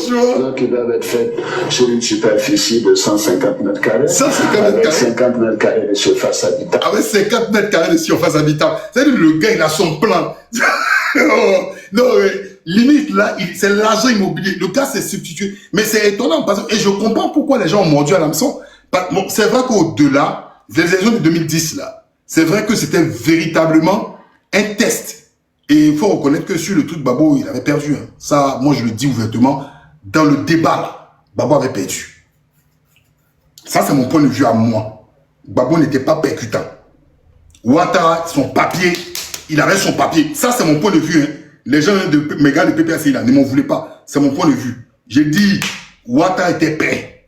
Franchement. Qui doivent être faites sur une superficie de 150 mètres carrés. 150 mètres avec carrés. 50 mètres carrés de surface habitable. Avec 50 mètres carrés de surface habitable. C'est-à-dire que le gars, il a son plan. Non, limite, là, c'est l'argent immobilier. Le gars s'est substitué. Mais c'est étonnant. Et je comprends pourquoi les gens ont mordu à l'hameçon. Bon, c'est vrai qu'au-delà, les élections de 2010, là, c'est vrai que c'était véritablement un test. Et il faut reconnaître que sur le truc, Babo, il avait perdu. Hein. Ça, moi, je le dis ouvertement. Dans le débat, là, Babo avait perdu. Ça, c'est mon point de vue à moi. Babo n'était pas percutant. Ouattara, son papier, il avait son papier. Ça, c'est mon point de vue. Hein. Les gens, mes gars de PPACI, là, ne m'en voulaient pas. C'est mon point de vue. J'ai dit, Ouattara était prêt.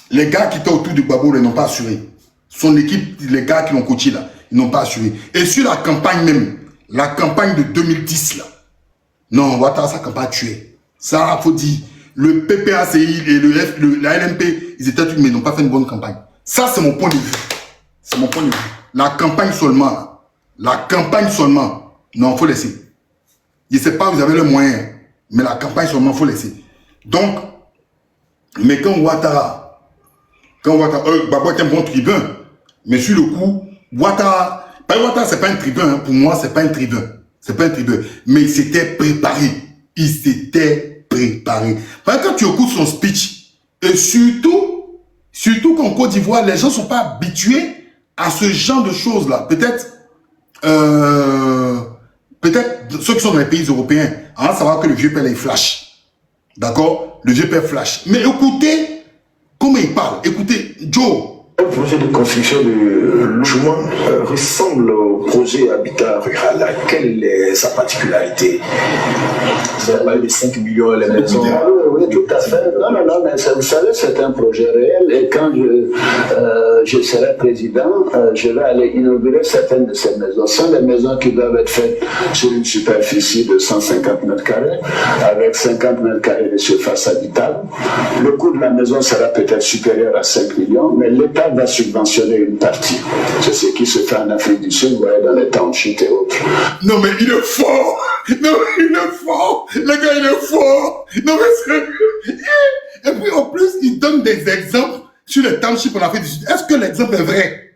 Les gars qui étaient autour de Babo, ils n'ont pas assuré. Son équipe, les gars qui l'ont coaché, là, ils n'ont pas assuré. Et sur la campagne même, la campagne de 2010, là, non, Ouattara, sa campagne a tué. Ça, il faut dire, le PPACI et la LMP, ils étaient mais ils n'ont pas fait une bonne campagne. Ça, c'est mon point de vue. C'est mon point de vue. La campagne seulement, là. La campagne seulement, non, il faut laisser. Je ne sais pas, vous avez le moyen, mais la campagne seulement, il faut laisser. Donc, mais quand Ouattara, Babo est un bon tribun, mais sur le coup, Ouattara, c'est pas un tribun, hein. Pour moi, c'est pas un tribun. C'est pas un tribun. Mais il s'était préparé. Il s'était préparé. Parce que quand tu écoutes son speech, et surtout qu'en Côte d'Ivoire, les gens ne sont pas habitués à ce genre de choses-là. Peut-être ceux qui sont dans les pays européens, hein, savoir que le vieux père est flash. D'accord? Le vieux père flash. Mais écoutez comment il parle. Écoutez, Joe. Le projet de construction de logement ressemble au projet Habitat Rural. Quelle est sa particularité? Vous avez parlé de 5 millions les maisons. Oui, tout à fait. Non, mais vous savez, c'est un projet réel. Et quand je serai président, je vais aller inaugurer certaines de ces maisons. Ce sont des maisons qui doivent être faites sur une superficie de 150 mètres carrés, avec 50 mètres carrés de surface habitable. Le coût de la maison sera peut-être supérieur à 5 millions, mais l'État va subventionner une partie. C'est ce qui se fait en Afrique du Sud, vous voyez, dans les townships et autres. Non, mais il est fort! Non, il est fort! Le gars, il est fort! Non, mais c'est... Et puis, en plus, il donne des exemples sur les townships en Afrique du Sud. Est-ce que l'exemple est vrai?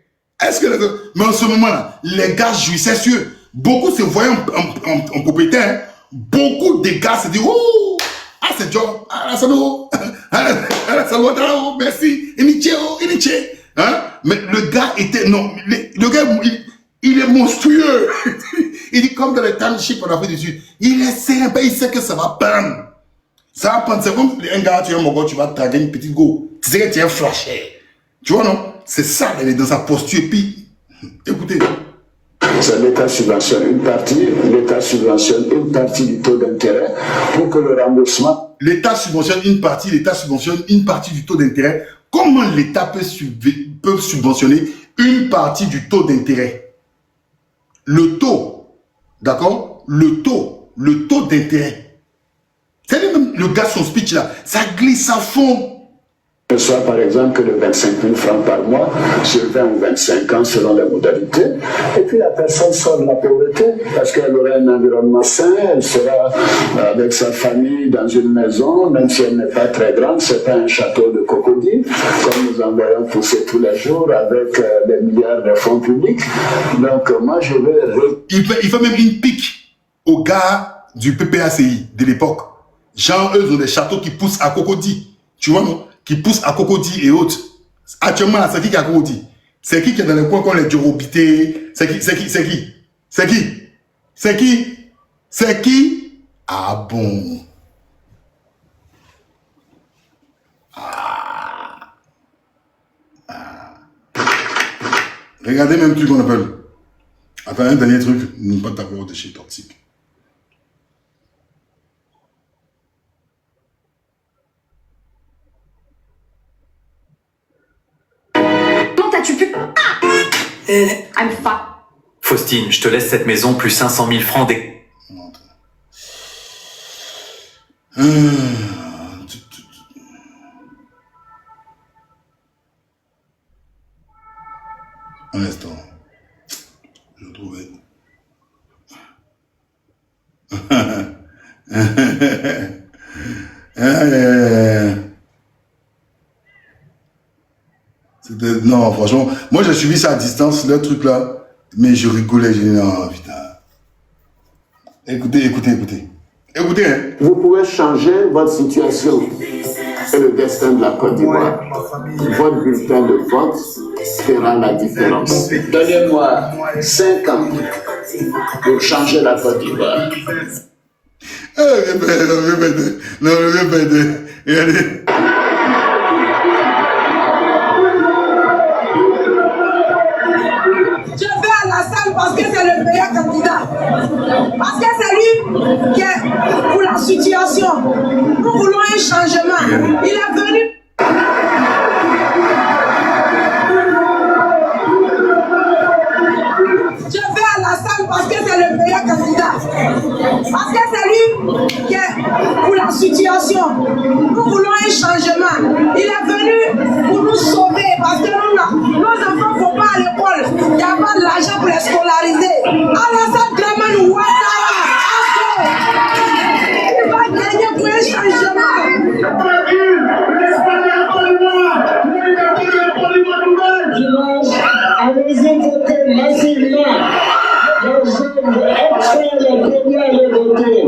Mais en ce moment-là, les gars jouissaient sur eux. Beaucoup se voyaient en propriétaire. Hein. Beaucoup de gars se disent, oh! Ah, c'est Joe! Ah, là, c'est nous! Ah, là, c'est nous! Merci! Iniche! Hein? Mais le gars était... Non, le gars, il est monstrueux. Il dit comme dans les townships en Afrique du Sud. Il est simple, il sait que ça va prendre. Ça va prendre. C'est comme un gars, tu es un mogol, tu vas taguer une petite go. Tu sais que tu es flashé. Tu vois, non? C'est ça, elle est dans sa posture. Et puis, écoutez. L'État subventionne une partie, l'État subventionne une partie du taux d'intérêt pour que le remboursement... L'État subventionne une partie du taux d'intérêt. Comment l'État peut subventionner une partie du taux d'intérêt? Le taux, d'accord? Le taux d'intérêt. C'est même le gars, son speech là, ça glisse à fond. Que ce soit par exemple que de 25 000 francs par mois sur 20 ou 25 ans selon les modalités. Et puis la personne sort de la pauvreté parce qu'elle aura un environnement sain, elle sera avec sa famille dans une maison, même si elle n'est pas très grande, c'est pas un château de crocodile, comme nous en voyons pousser tous les jours avec des milliards de fonds publics. Donc moi je vais... Il fait même une pique aux gars du PPACI de l'époque. Genre, eux ont des châteaux qui poussent à crocodile. Tu vois, non? Qui poussent à Cocody et autres. Actuellement, c'est qui a Cocody? C'est qui est dans les coins comme les Djorobité? C'est qui? Ah bon. Regardez même truc qu'on appelle. Enfin, un dernier truc, ne pas t'avoir de chez toxique. I'm fat. Faustine, je te laisse cette maison plus 500 000 francs dès... Un instant. Je trouvais. Non, franchement, moi j'ai suivi ça à distance, le truc là, mais je rigolais, j'ai dit non, putain. Écoutez, hein. Vous pouvez changer votre situation et le destin de la Côte d'Ivoire. Votre bulletin de vote fera la différence. Donnez-moi 5 ans pour changer la Côte d'Ivoire. Répétez. Regardez. Je vais à la salle parce que c'est le meilleur candidat. Parce que c'est lui qui est pour la situation. Nous voulons un changement. Il est venu. Je vais à la salle parce que c'est le meilleur candidat. Parce que c'est lui qui est pour la situation. Nous voulons un changement. Il est venu pour nous sauver parce que nos enfants ne vont pas à l'école. Il n'y a pas de l'argent pour les scolariser. Alassane Dramane Ouattara, il va gagner pour un changement. Allez-y voter massivement. Les jeunes extraient les premiers à les voter.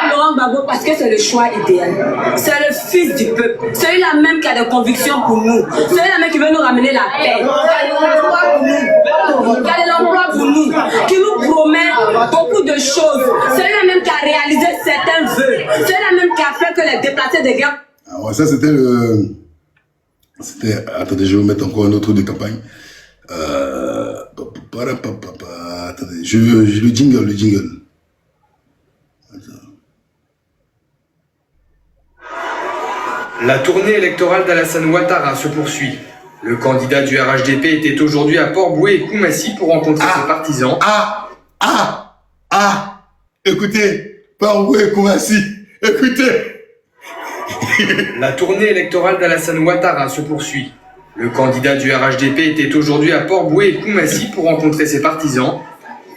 Laurent Gbagbo parce que c'est le choix idéal. C'est le fils du peuple. Celui-là même qui a des convictions pour nous. Celui-là même qui veut nous ramener la paix. Qui a de l'emploi pour nous. Qui nous promet beaucoup de choses. Celui-là même qui a réalisé certains vœux. Celui-là même qui a fait que les déplacés de guerre. Ah ouais, ça c'était le... Attendez, je vais vous mettre encore un autre truc de campagne. Attendez, le jingle. La tournée électorale d'Alassane Ouattara se poursuit. Le candidat du RHDP était aujourd'hui à Port-Bouët et Koumassi pour rencontrer ses partisans. Écoutez, Port-Bouët et Koumassi, écoutez. La tournée électorale d'Alassane Ouattara se poursuit. Le candidat du RHDP était aujourd'hui à Port-Bouët et Koumassi pour rencontrer ses partisans.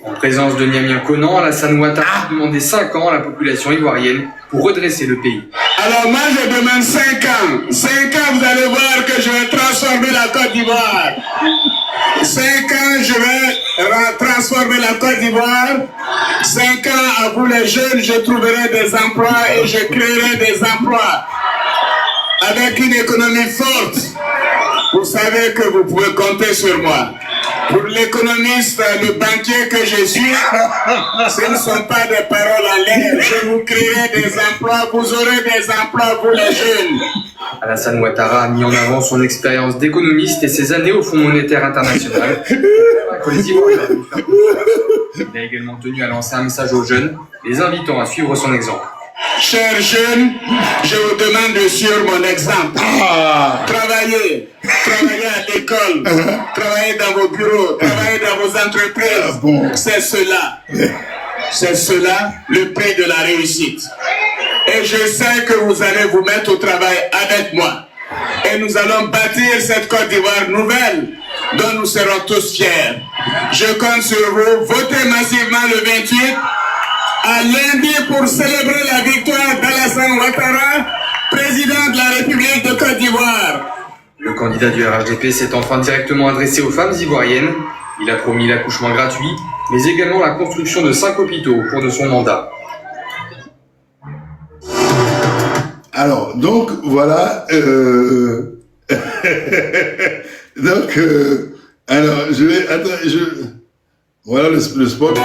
En présence de Niamien Konan, Alassane Ouattara a demandé 5 ans à la population ivoirienne pour redresser le pays. Alors moi je demande 5 ans. 5 ans, vous allez voir que je vais transformer la Côte d'Ivoire. 5 ans, je vais transformer la Côte d'Ivoire. 5 ans, à vous les jeunes, je trouverai des emplois et je créerai des emplois. Avec une économie forte, vous savez que vous pouvez compter sur moi. Pour l'économiste, le banquier que je suis, ce ne sont pas des paroles en l'air. Je vous créerai des emplois, vous aurez des emplois, vous les jeunes. Alassane Ouattara a mis en avant son expérience d'économiste et ses années au Fonds monétaire international. Il a également tenu à lancer un message aux jeunes, les invitant à suivre son exemple. Chers jeunes, je vous demande de suivre mon exemple. Travaillez à l'école, travaillez dans vos bureaux, travaillez dans vos entreprises. C'est cela le prix de la réussite. Et je sais que vous allez vous mettre au travail avec moi. Et nous allons bâtir cette Côte d'Ivoire nouvelle dont nous serons tous fiers. Je compte sur vous. Votez massivement le 28 à lundi pour célébrer la victoire d'Alassane Ouattara, président de la République de Côte d'Ivoire. Le candidat du RHDP s'est enfin directement adressé aux femmes ivoiriennes. Il a promis l'accouchement gratuit, mais également la construction de 5 hôpitaux au cours de son mandat. Alors, donc, voilà. Alors, je vais... Attends, voilà le spot.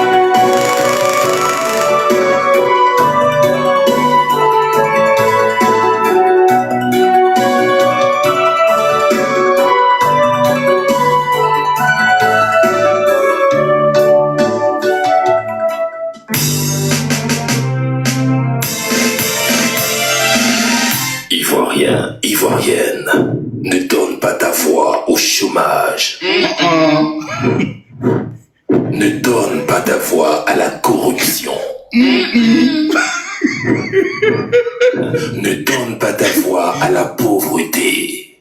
Ivoirien, Ivoirienne, ne donne pas ta voix au chômage. Ne donne pas ta voix à la corruption. Ne donne pas ta voix à la pauvreté.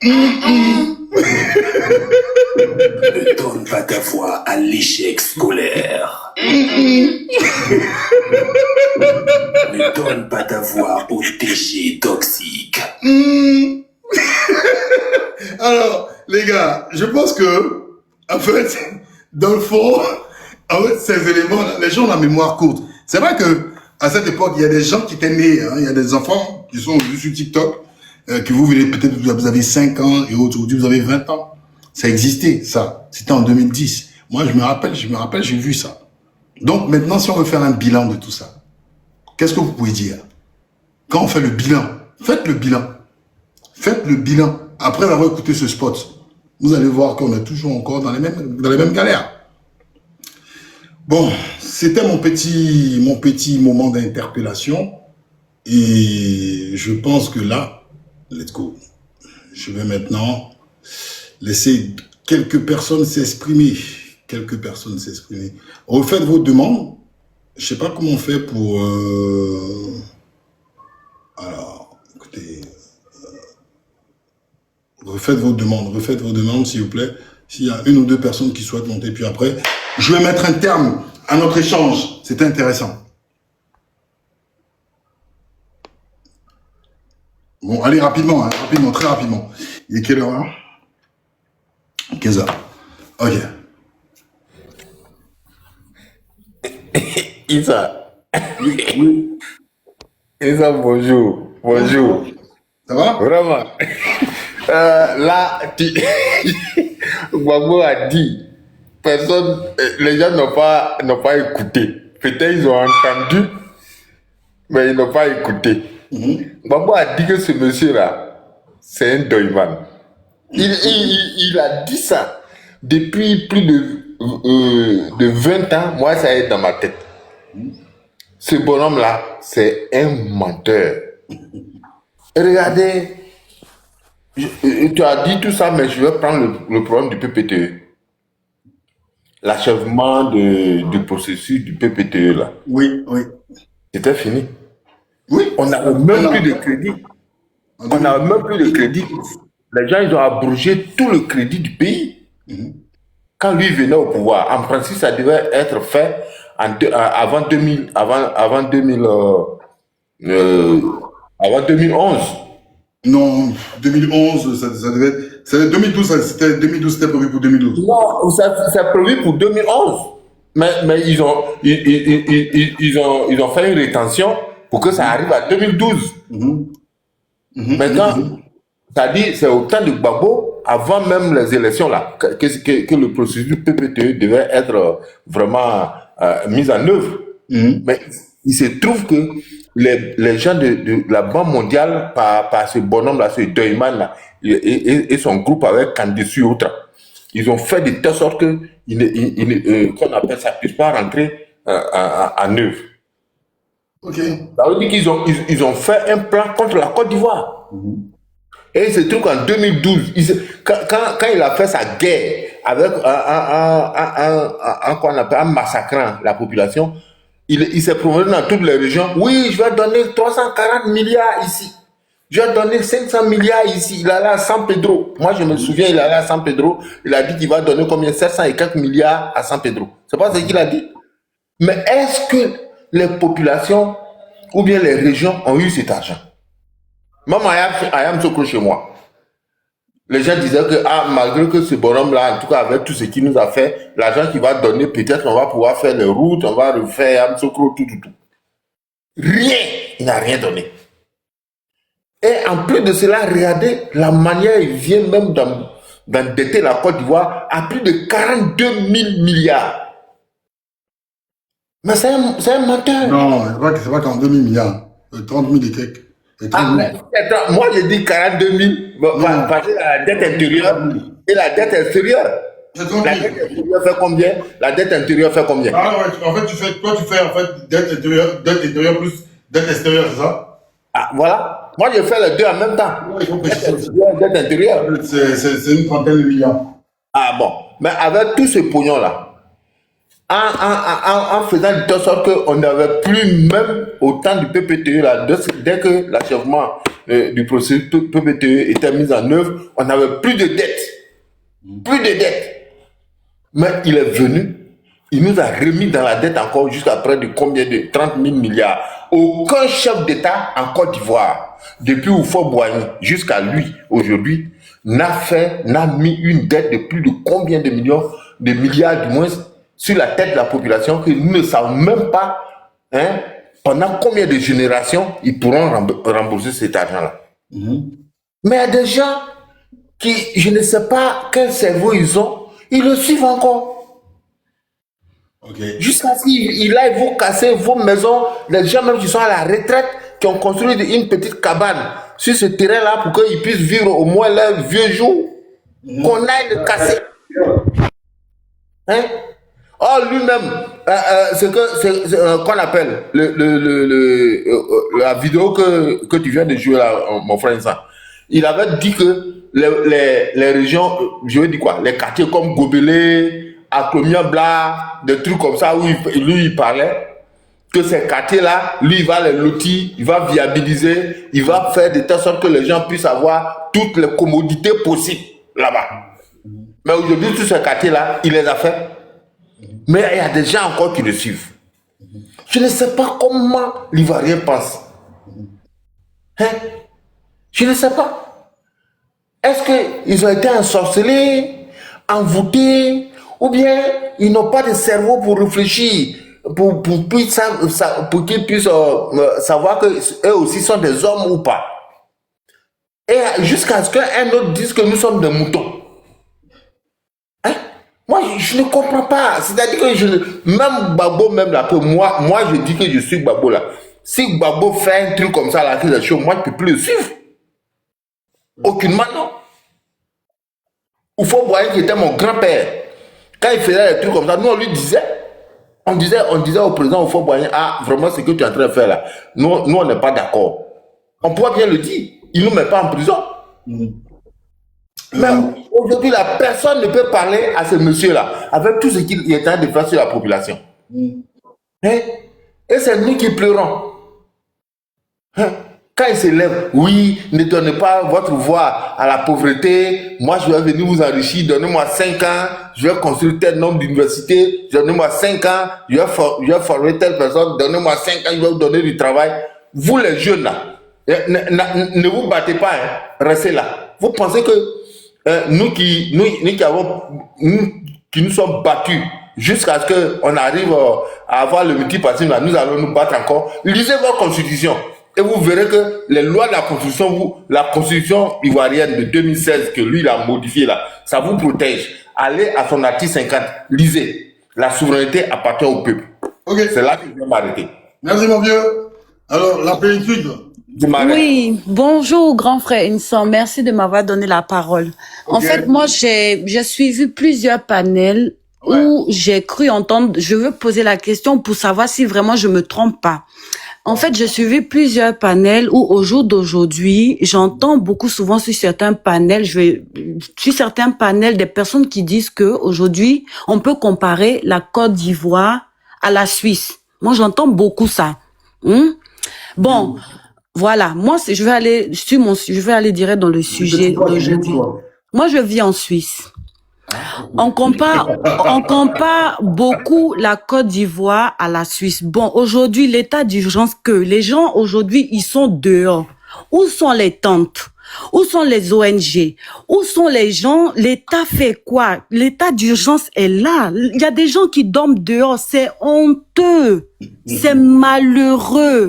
ta voix à l'échec scolaire. Ne donne pas ta voix aux déchets toxiques. Alors, les gars, je pense que, en fait, dans le fond, en fait, ces éléments, les gens ont la mémoire courte. C'est vrai que, à cette époque, il y a des gens qui étaient nés, hein, il y a des enfants qui sont sur TikTok, que vous verrez peut-être, vous avez 5 ans et aujourd'hui vous avez 20 ans. Ça existait, ça. C'était en 2010. Moi, je me rappelle, j'ai vu ça. Donc, maintenant, si on veut faire un bilan de tout ça, qu'est-ce que vous pouvez dire? Quand on fait le bilan, faites le bilan. Faites le bilan. Après avoir écouté ce spot, vous allez voir qu'on est toujours encore dans les mêmes galères. Bon, c'était mon petit moment d'interpellation. Et je pense que là, let's go. Je vais maintenant laisser quelques personnes s'exprimer. Refaites vos demandes. Je sais pas comment on fait pour... Alors, écoutez... Refaites vos demandes, s'il vous plaît. S'il y a une ou deux personnes qui souhaitent monter, puis après, je vais mettre un terme à notre échange. C'était intéressant. Bon, allez, rapidement, hein, très rapidement. Il est quelle heure, hein? 15 heures. Ok. Isa. Isa, bonjour. Ça va? Vraiment. Là, Gbagbo a dit, les gens n'ont pas écouté. Peut-être ils ont entendu, mais ils n'ont pas écouté. Gbagbo a dit que ce monsieur-là, c'est un doyman. Il a dit ça depuis plus de 20 ans. Moi, ça est dans ma tête. Ce bonhomme-là, c'est un menteur. Regardez, tu as dit tout ça, mais je vais prendre le problème du PPTE. L'achèvement du processus du PPTE, là. Oui. C'était fini. Oui. On n'a même plus de crédit. Les gens, ils ont abrogé tout le crédit du pays. Quand lui venait au pouvoir, en principe, ça devait être fait avant 2011. Non, 2011, ça devait être... C'était 2012, c'était prévu pour 2012. Non, c'est prévu pour 2011. Mais ils ont fait une rétention pour que ça arrive à 2012. Maintenant, ça dit, c'est au temps de Gbagbo, avant même les élections, là, que le processus PPTE devait être vraiment mis en œuvre. Mais il se trouve que les gens de la Banque mondiale, par ce bonhomme-là, ce Deuilman-là, et son groupe avec Candice Outra, ils ont fait de telle sorte que qu'on appelle ça, puisse pas rentrer en œuvre. Ok. Ça veut dire qu'ils ont fait un plan contre la Côte d'Ivoire. Et il se trouve qu'en 2012, quand il a fait sa guerre avec en massacrant la population, il s'est promené dans toutes les régions. Oui, je vais donner 340 milliards ici. Je vais donner 500 milliards ici. Il allait à San Pedro. Moi, je me souviens, il allait à San Pedro. Il a dit qu'il va donner combien? 700 et quelques milliards à San Pedro. C'est pas ce qu'il a dit. Mais est-ce que les populations ou bien les régions ont eu cet argent? Même Ayam Sokro chez moi. Les gens disaient que, malgré que ce bonhomme-là, en tout cas avec tout ce qu'il nous a fait, l'argent qu'il va donner, peut-être on va pouvoir faire les routes, on va refaire Ayam Sokro, tout. Rien, il n'a rien donné. Et en plus de cela, regardez la manière il vient même d'endetter la Côte d'Ivoire à plus de 42 000 milliards. Mais c'est un menteur. Non, c'est pas qu'en 2000 milliards. 30 000 et quelques. Moi, j'ai dit 42 000. Parce que la dette intérieure et la dette extérieure. La dette intérieure fait combien? La dette intérieure fait combien? Ah ouais, en fait, tu fais dette intérieure plus dette extérieure, c'est ça? Ah, voilà. Moi, je fais les deux en même temps. Dette intérieure. C'est une trentaine de millions. Ah bon. Mais avec tout ce pognon-là, en faisant de telle sorte qu'on n'avait plus, même au temps du PPTE, là, dès que l'achèvement du processus PPTE était mis en œuvre, on n'avait plus de dettes. Plus de dettes. Mais il est venu, il nous a remis dans la dette encore jusqu'à près de combien de 30 000 milliards. Aucun chef d'État en Côte d'Ivoire, depuis Houphouët-Boigny jusqu'à lui, aujourd'hui, n'a mis une dette de plus de combien de milliards du moins, sur la tête de la population que nous ne savons même pas pendant combien de générations ils pourront rembourser cet argent-là. Mais il y a des gens qui, je ne sais pas quel cerveau ils ont, ils le suivent encore. Jusqu'à ce qu'il aille vous casser vos maisons, les gens même qui sont à la retraite, qui ont construit une petite cabane sur ce terrain-là pour qu'ils puissent vivre au moins leurs vieux jours, qu'on aille le casser. Oh, lui-même, qu'on appelle la vidéo que tu viens de jouer là, mon frère Insa. Il avait dit que les régions, je veux dire quoi, les quartiers comme Gobelé, Aklomia Bla, des trucs comme ça où il parlait, que ces quartiers-là, lui, il va les lotir, il va viabiliser, il va faire de telle sorte que les gens puissent avoir toutes les commodités possibles là-bas. Mais aujourd'hui, tous ces quartiers-là, il les a fait. Mais il y a des gens encore qui le suivent. Je ne sais pas comment l'Ivoirien pense. Je ne sais pas. Est-ce qu'ils ont été ensorcelés, envoûtés, ou bien ils n'ont pas de cerveau pour réfléchir, pour qu'ils puissent savoir qu'eux aussi sont des hommes ou pas. Et jusqu'à ce qu'un autre dise que nous sommes des moutons. Moi, je ne comprends pas. C'est-à-dire que même Gbagbo, même là, que moi, je dis que je suis Gbagbo là. Si Gbagbo fait un truc comme ça, là, moi, je ne peux plus le suivre. Aucunement, non. Houphouët-Boigny qui était mon grand-père. Quand il faisait des trucs comme ça, nous, on lui disait, on disait au président Houphouët-Boigny, ah, vraiment, ce que tu es en train de faire là, nous, on n'est pas d'accord. On pourrait bien le dire. Il ne nous met pas en prison. Mais aujourd'hui, la personne ne peut parler à ce monsieur-là avec tout ce qu'il est en train de faire sur la population. Et c'est nous qui pleurons. Quand il se lève, oui, ne donnez pas votre voix à la pauvreté. Moi, je vais venir vous enrichir. Donnez-moi 5 ans. Je vais construire tel nombre d'universités. Donnez-moi 5 ans. Je vais former telle personne. Donnez-moi 5 ans. Je vais vous donner du travail. Vous, les jeunes, là, ne vous battez pas. Restez là. Vous pensez que nous qui nous sommes battus jusqu'à ce qu'on arrive à avoir le multipartisme, nous allons nous battre encore. Lisez votre constitution et vous verrez que les lois de la constitution ivoirienne de 2016 que lui il a modifié là, ça vous protège. Allez à son article 50, lisez. La souveraineté appartient au peuple. C'est là que je vais m'arrêter. Merci mon vieux. Alors, la plénitude. Oui, bonjour grand frère Insan, merci de m'avoir donné la parole. En fait, moi j'ai suivi plusieurs panels où j'ai cru entendre, je veux poser la question pour savoir si vraiment je me trompe pas. En fait, j'ai suivi plusieurs panels où au jour d'aujourd'hui, j'entends beaucoup souvent sur certains panels, des personnes qui disent que aujourd'hui, on peut comparer la Côte d'Ivoire à la Suisse. Moi, j'entends beaucoup ça. Bon, voilà, moi je vais aller direct dans le sujet d'aujourd'hui. Moi je vis en Suisse. On compare beaucoup la Côte d'Ivoire à la Suisse. Bon, aujourd'hui l'état d'urgence que les gens aujourd'hui ils sont dehors. Où sont les tentes? Où sont les ONG? Où sont les gens? L'État fait quoi? L'état d'urgence est là. Il y a des gens qui dorment dehors. C'est honteux. C'est malheureux.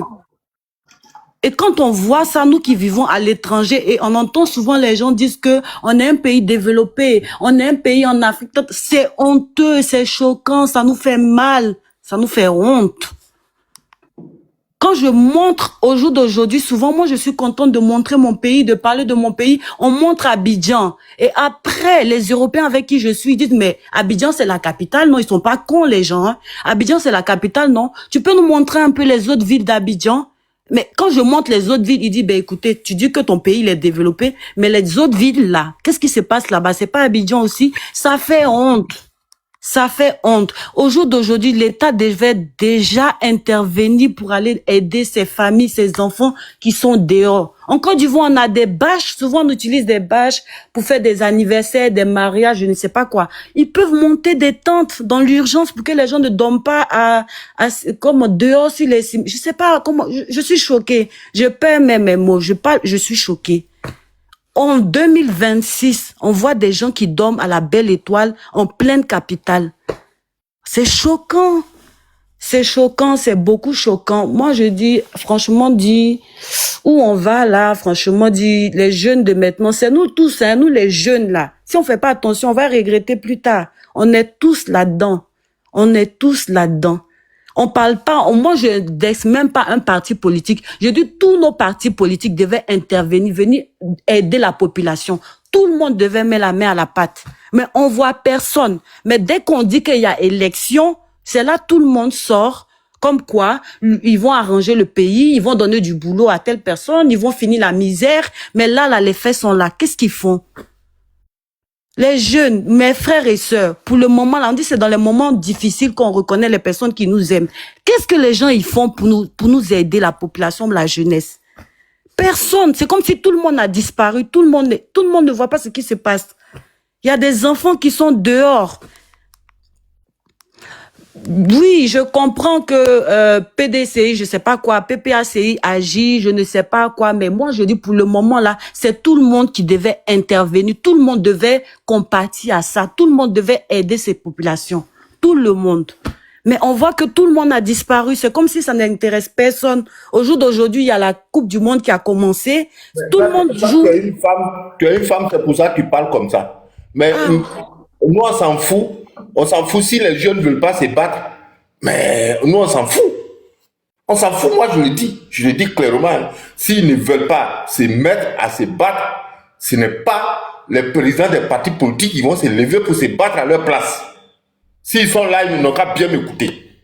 Et quand on voit ça, nous qui vivons à l'étranger, et on entend souvent les gens dire que on est un pays développé, on est un pays en Afrique, c'est honteux, c'est choquant, ça nous fait mal, ça nous fait honte. Quand je montre au jour d'aujourd'hui, souvent moi je suis contente de montrer mon pays, de parler de mon pays, on montre Abidjan. Et après, les Européens avec qui je suis, ils disent mais Abidjan c'est la capitale, non, ils sont pas cons les gens. Hein. Abidjan c'est la capitale, non. Tu peux nous montrer un peu les autres villes d'Abidjan? Mais quand je montre les autres villes, il dit, ben écoutez, tu dis que ton pays il est développé, mais les autres villes là, qu'est-ce qui se passe là-bas? C'est pas Abidjan aussi? Ça fait honte. Ça fait honte. Au jour d'aujourd'hui, l'État devait déjà intervenir pour aller aider ces familles, ces enfants qui sont dehors. En Côte d'Ivoire, on a des bâches. Souvent, on utilise des bâches pour faire des anniversaires, des mariages, je ne sais pas quoi. Ils peuvent monter des tentes dans l'urgence pour que les gens ne dorment pas comme dehors sur les... Je sais pas comment... Je suis choquée. Je perds mes mots. Je suis choquée. En 2026, on voit des gens qui dorment à la Belle Étoile en pleine capitale. C'est choquant. C'est choquant, c'est beaucoup choquant. Moi, je dis, franchement, où on va là, franchement, les jeunes de maintenant, c'est nous tous, hein, nous les jeunes là. Si on fait pas attention, on va regretter plus tard. On est tous là-dedans. On est tous là-dedans. On parle pas, moi je ne même pas un parti politique. Je dis tous nos partis politiques devaient intervenir, venir aider la population. Tout le monde devait mettre la main à la pâte. Mais on voit personne. Mais dès qu'on dit qu'il y a élection, c'est là tout le monde sort. Comme quoi, ils vont arranger le pays, ils vont donner du boulot à telle personne, ils vont finir la misère. Mais là, les faits sont là. Qu'est-ce qu'ils font? Les jeunes, mes frères et sœurs, pour le moment, là, on dit c'est dans les moments difficiles qu'on reconnaît les personnes qui nous aiment. Qu'est-ce que les gens ils font pour nous aider, la population, la jeunesse? Personne. C'est comme si tout le monde a disparu. Tout le monde ne voit pas ce qui se passe. Il y a des enfants qui sont dehors. Oui, je comprends que PDCI, je sais pas quoi, PPACI agit, je ne sais pas quoi, mais moi je dis pour le moment là, c'est tout le monde qui devait intervenir, tout le monde devait compatir à ça, tout le monde devait aider ces populations, tout le monde. Mais on voit que tout le monde a disparu, c'est comme si ça n'intéresse personne. Au jour d'aujourd'hui, il y a la Coupe du Monde qui a commencé, tout le monde joue. Tu es une femme, c'est pour ça que tu parles comme ça. Mais nous on s'en fout. On s'en fout si les jeunes ne veulent pas se battre. Mais nous, on s'en fout. On s'en fout, moi je le dis clairement. S'ils ne veulent pas se mettre à se battre, ce n'est pas les présidents des partis politiques qui vont se lever pour se battre à leur place. S'ils sont là, ils n'ont qu'à bien m'écouter.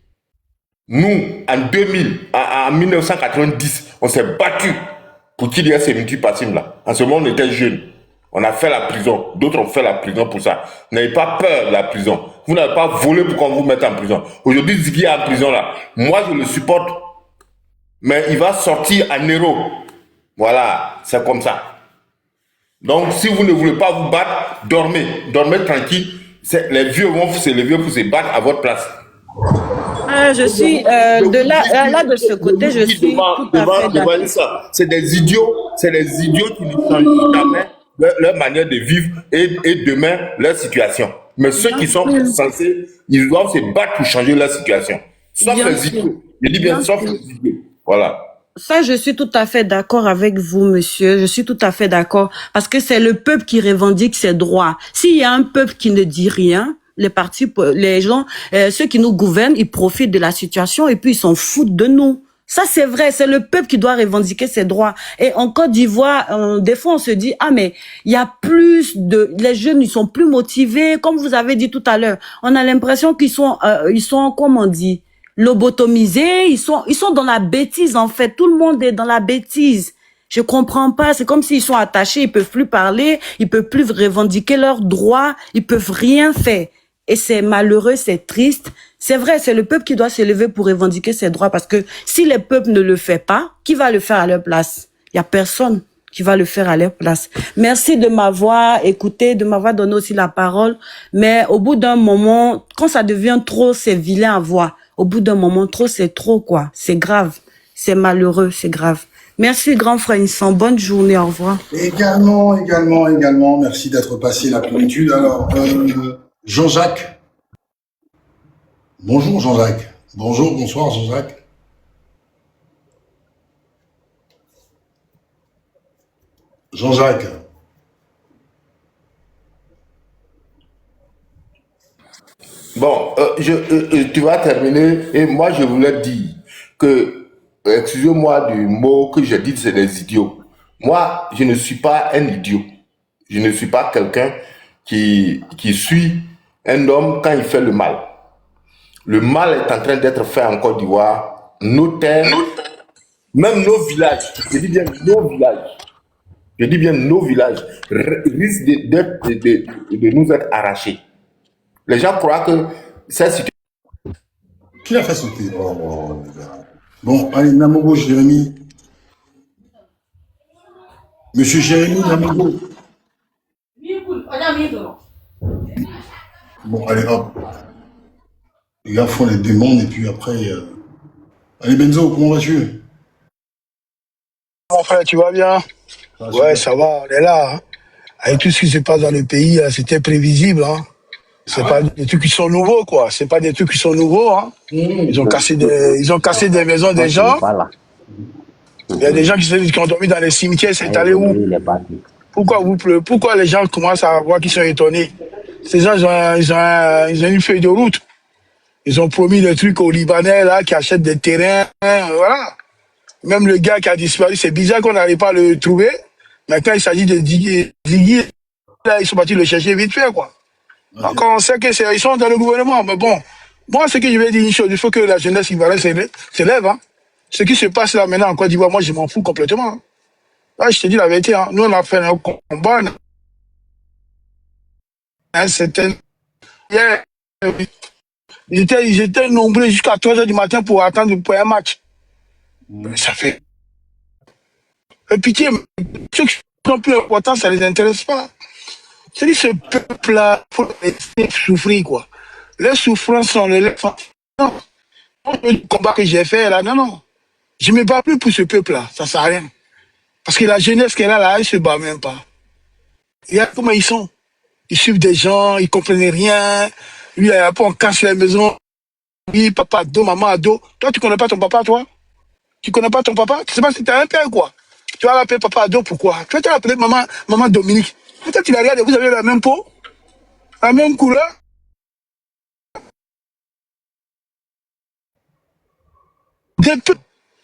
Nous, en 1990, on s'est battu pour qu'il y ait ces multipassim là. En ce moment, on était jeunes. On a fait la prison. D'autres ont fait la prison pour ça. N'ayez pas peur de la prison. Vous n'avez pas volé pour qu'on vous mette en prison. Aujourd'hui, Ziggy est en prison là. Moi, je le supporte. Mais il va sortir en héros. Voilà, c'est comme ça. Donc, si vous ne voulez pas vous battre, dormez. Dormez tranquille. Les vieux vont se lever pour se battre à votre place. Je suis là de ce côté, je suis tout à fait d'accord. C'est des idiots qui ne changent jamais leur manière de vivre et demain leur situation. Mais ceux qui sont censés, ils doivent se battre pour changer leur situation. Sauf les idiots. Je dis bien sauf les idiots. Voilà. Ça, je suis tout à fait d'accord avec vous, monsieur. Je suis tout à fait d'accord. Parce que c'est le peuple qui revendique ses droits. S'il y a un peuple qui ne dit rien, les partis, les gens, ceux qui nous gouvernent, ils profitent de la situation et puis ils s'en foutent de nous. Ça, c'est vrai. C'est le peuple qui doit revendiquer ses droits. Et en Côte d'Ivoire, des fois, on se dit, ah, mais il y a les jeunes, ils sont plus motivés. Comme vous avez dit tout à l'heure, on a l'impression qu'ils sont, comment on dit, lobotomisés. Ils sont dans la bêtise, en fait. Tout le monde est dans la bêtise. Je comprends pas. C'est comme s'ils sont attachés. Ils peuvent plus parler. Ils peuvent plus revendiquer leurs droits. Ils peuvent rien faire. Et c'est malheureux, c'est triste. C'est vrai, c'est le peuple qui doit se lever pour revendiquer ses droits parce que si le peuple ne le fait pas, qui va le faire à leur place? Il y a personne qui va le faire à leur place. Merci de m'avoir écouté, de m'avoir donné aussi la parole. Mais au bout d'un moment, quand ça devient trop, c'est vilain à voir. Au bout d'un moment, trop, c'est trop, quoi. C'est grave. C'est malheureux, c'est grave. Merci, grand frère Nissan. Bonne journée, au revoir. Également. Merci d'être passé la plénitude. Alors, Jean-Jacques. Bonjour Jean-Jacques. Bonjour, bonsoir Jean-Jacques. Jean-Jacques. Bon, tu vas terminer et moi je voulais dire que, excusez-moi du mot que j'ai dit, c'est des idiots. Moi, je ne suis pas un idiot. Je ne suis pas quelqu'un qui suit un homme quand il fait le mal. Le mal est en train d'être fait en Côte d'Ivoire. Nos terres, même nos villages, je dis bien nos villages, risquent de nous être arrachés. Les gens croient que cette situation... Qui a fait sauter? Bon, allez, Namogo Jérémy. Monsieur Jérémy Namingo. Bon, allez, hop. Les gars font les demandes et puis après... Allez, Benzo, comment vas-tu? Mon frère, tu vas bien? Ouais, ça va, on est là. Hein. Avec tout ce qui se passe dans le pays, c'était prévisible. Hein. C'est pas des trucs qui sont nouveaux, quoi. C'est pas des trucs qui sont nouveaux. Hein. Ils ont cassé des maisons des gens. Il y a des gens qui ont dormi dans les cimetières, c'est allé où? Pourquoi vous pleurez? Pourquoi les gens commencent à voir qu'ils sont étonnés? Ces gens, ils ont une feuille de route. Ils ont promis des trucs aux Libanais, là, qui achètent des terrains, voilà. Même le gars qui a disparu, c'est bizarre qu'on n'arrive pas à le trouver. Mais quand il s'agit de Ziggy, là, ils sont partis le chercher vite fait, quoi. Donc, on sait qu'ils sont dans le gouvernement. Mais bon, moi, ce que je vais dire une chose, il faut que la jeunesse ivoirienne s'élève, hein. Ce qui se passe là maintenant en Côte d'Ivoire, moi, je m'en fous complètement. Hein. Là, je te dis la vérité, hein. Nous, on a fait un combat. Ils étaient nombreux jusqu'à 3h du matin pour attendre pour un match. Ça fait. Et pitié, ceux qui sont plus importants, ça ne les intéresse pas. C'est-à-dire ce peuple-là, il faut les laisser souffrir, quoi. Les souffrances sont les... Non. Le combat que j'ai fait, là, non. Je ne me bats plus pour ce peuple-là, ça ne sert à rien. Parce que la jeunesse qu'elle a là, elle ne se bat même pas. Regarde comment ils sont. Ils suivent des gens, ils ne comprennent rien. Lui, après, on casse les maisons. Oui, papa ado, maman ado. Toi, tu ne connais pas ton papa, toi? Tu ne connais pas ton papa? Tu ne sais pas si tu as un père, quoi. Tu vas l'appeler papa ado, pourquoi? Tu vas l'appeler maman Dominique. Peut-être qu'il a regardé, vous avez la même peau, la même couleur.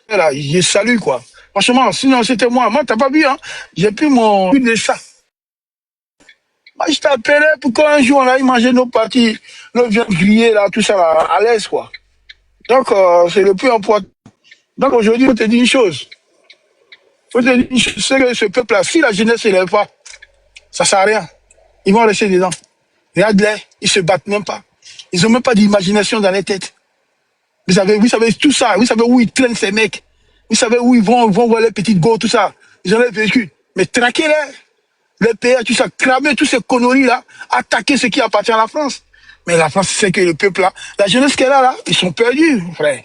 Là, je salue, quoi. Franchement, sinon, c'était moi. Moi, t'as pas vu, hein? J'ai pris mon de ça. Moi, je t'appelais pour qu'un jour, on aille manger nos parties, nos viandes grillées, là, tout ça, là, à l'aise, quoi. Donc, c'est le plus important. Donc, aujourd'hui, je te dis une chose. C'est que ce peuple-là, si la jeunesse ne lève pas, ça ne sert à rien. Ils vont rester dedans. Regarde-les, ils ne se battent même pas. Ils n'ont même pas d'imagination dans les têtes. Vous savez tout ça. Vous savez où ils traînent ces mecs. Vous savez où ils vont voir les petites go, tout ça. Ils ont les véhicules. Mais traquez-les. Les pays, tout ça, cramer tous ces conneries-là, attaquer ce qui appartient à la France. Mais la France, c'est que le peuple-là, la jeunesse qu'elle a là, ils sont perdus, frère.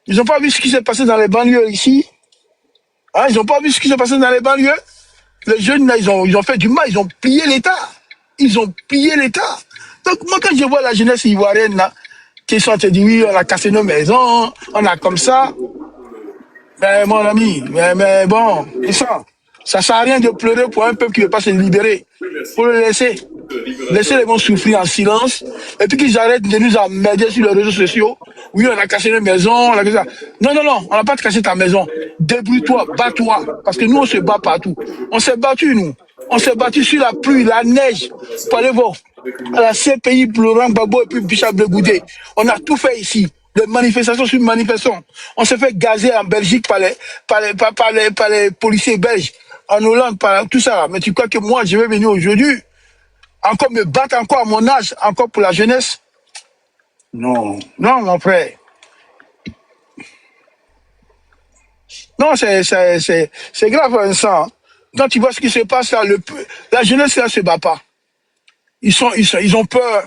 Ils n'ont pas vu ce qui s'est passé dans les banlieues ici. Hein, ils n'ont pas vu ce qui s'est passé dans les banlieues. Les jeunes, là, ils ont fait du mal, ils ont pillé l'État. Ils ont pillé l'État. Donc, moi, quand je vois la jeunesse ivoirienne, là, qui sont en train de dire, oui, on a cassé nos maisons, on a comme ça. Ben, mon ami, mais bon, ça ne sert à rien de pleurer pour un peuple qui ne veut pas se libérer. Il faut le laisser. Laissez les gens souffrir en silence. Et puis qu'ils arrêtent de nous emmerder sur les réseaux sociaux. Oui, on a cassé nos maisons, on a cassé ça. Non, on n'a pas cassé ta maison. Débrouille-toi, bats-toi. Parce que nous, on se bat partout. On s'est battu, nous. On s'est battu sur la pluie, la neige, pour aller voir à la CPI, Laurent Gbagbo et puis Bichab Goudé. On a tout fait ici. Des manifestations sur manifestations. On s'est fait gazer en Belgique par les policiers belges. En Hollande, par tout ça. Mais tu crois que moi, je vais venir aujourd'hui encore me battre encore à mon âge, encore pour la jeunesse? Non, mon frère. Non, c'est grave, Vincent. Quand tu vois ce qui se passe là, la jeunesse là se bat pas. Ils ont peur.